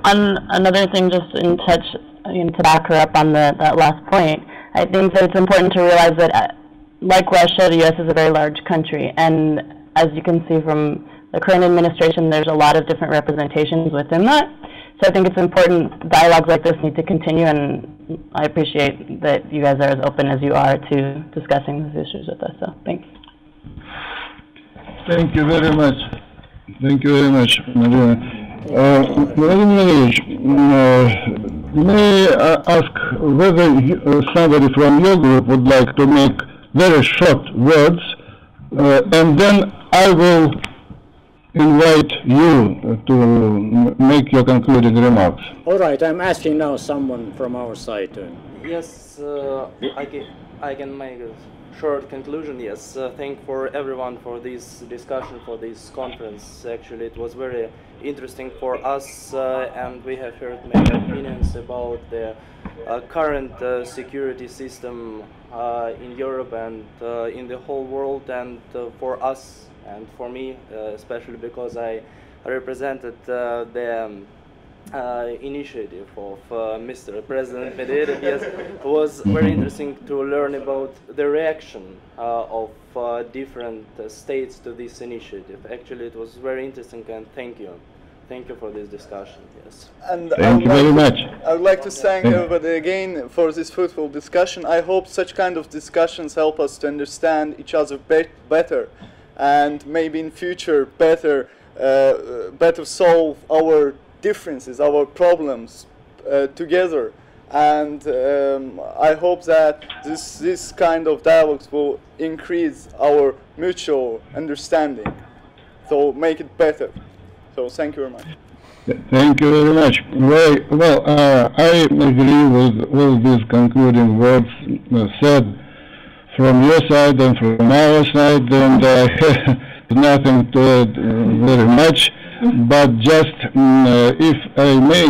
On another thing, just to back her up on that last point, I think that it's important to realize that, like Russia, the U.S. is a very large country, and as you can see from the current administration, there's a lot of different representations within that. So I think it's important, dialogues like this need to continue, and I appreciate that you guys are as open as you are to discussing these issues with us, so thanks. Thank you very much. Thank you very much, Maria. Vladimir, may I ask whether somebody from your group would like to make very short words, and then I will invite you to make your concluding remarks. All right, I'm asking now someone from our side. Yes, I can make a short conclusion. Yes, thank for everyone for this discussion, for this conference. Actually, it was very interesting for us, and we have heard many opinions about the current security system in Europe and in the whole world, and for us and for me, especially because I represented the initiative of Mr. President Medvedev. Yes, it was very interesting to learn about the reaction of different states to this initiative. Actually, it was very interesting, and thank you Thank you for this discussion. Yes. And Thank you very much. I would like to thank everybody again for this fruitful discussion. I hope such kind of discussions help us to understand each other better, and maybe in future better solve our differences, our problems together. And I hope that this kind of dialogues will increase our mutual understanding, so make it better. So thank you very much. Thank you very much. Well, I agree with all these concluding words said from your side and from our side, and I have nothing to add very much. But just, if I may,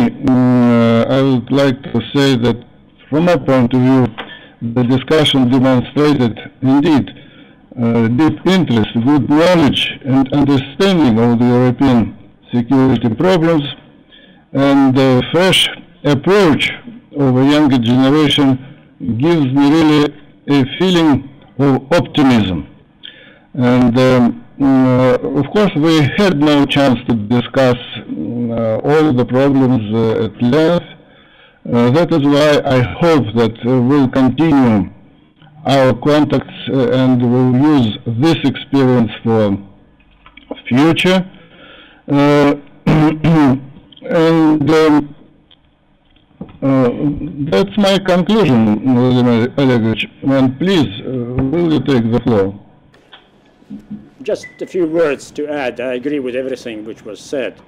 I would like to say that from my point of view, the discussion demonstrated indeed deep interest, good knowledge and understanding of the European security problems, and the fresh approach of a younger generation gives me really a feeling of optimism. And of course, we had no chance to discuss all the problems at length. That is why I hope that we'll continue our contacts and we'll use this experience for future. And that's my conclusion, Vladimir Olegovich. And please, will you take the floor? Just a few words to add. I agree with everything which was said.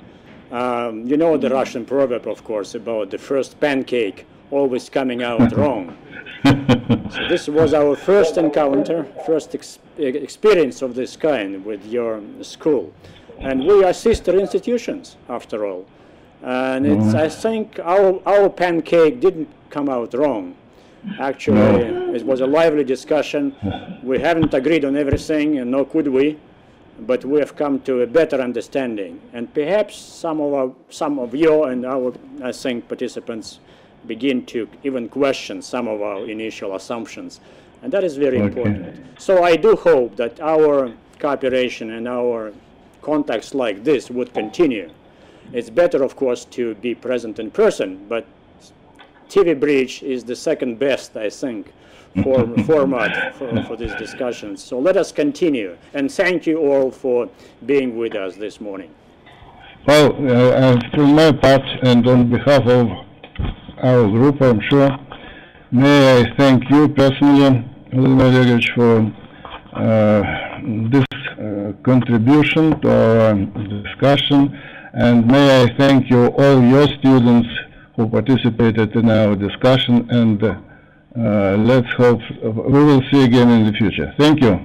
You know the Russian proverb, of course, about the first pancake always coming out wrong. So this was our first encounter, first experience of this kind with your school. And we are sister institutions, after all. And it's, I think our pancake didn't come out wrong. Actually, it was a lively discussion. We haven't agreed on everything, and nor could we, but we have come to a better understanding. And perhaps some of you and our, I think, participants begin to even question some of our initial assumptions, and that is very important. So I do hope that our cooperation and our contacts like this would continue. It's better, of course, to be present in person, but TV bridge is the second best, I think, format for these discussions. So let us continue, and thank you all for being with us this morning. Well, from my part and on behalf of our group, I'm sure, may I thank you personally, Vladimir Olegovich, for this contribution to our discussion, and may I thank you, all your students who participated in our discussion, and let's hope we will see again in the future. Thank you.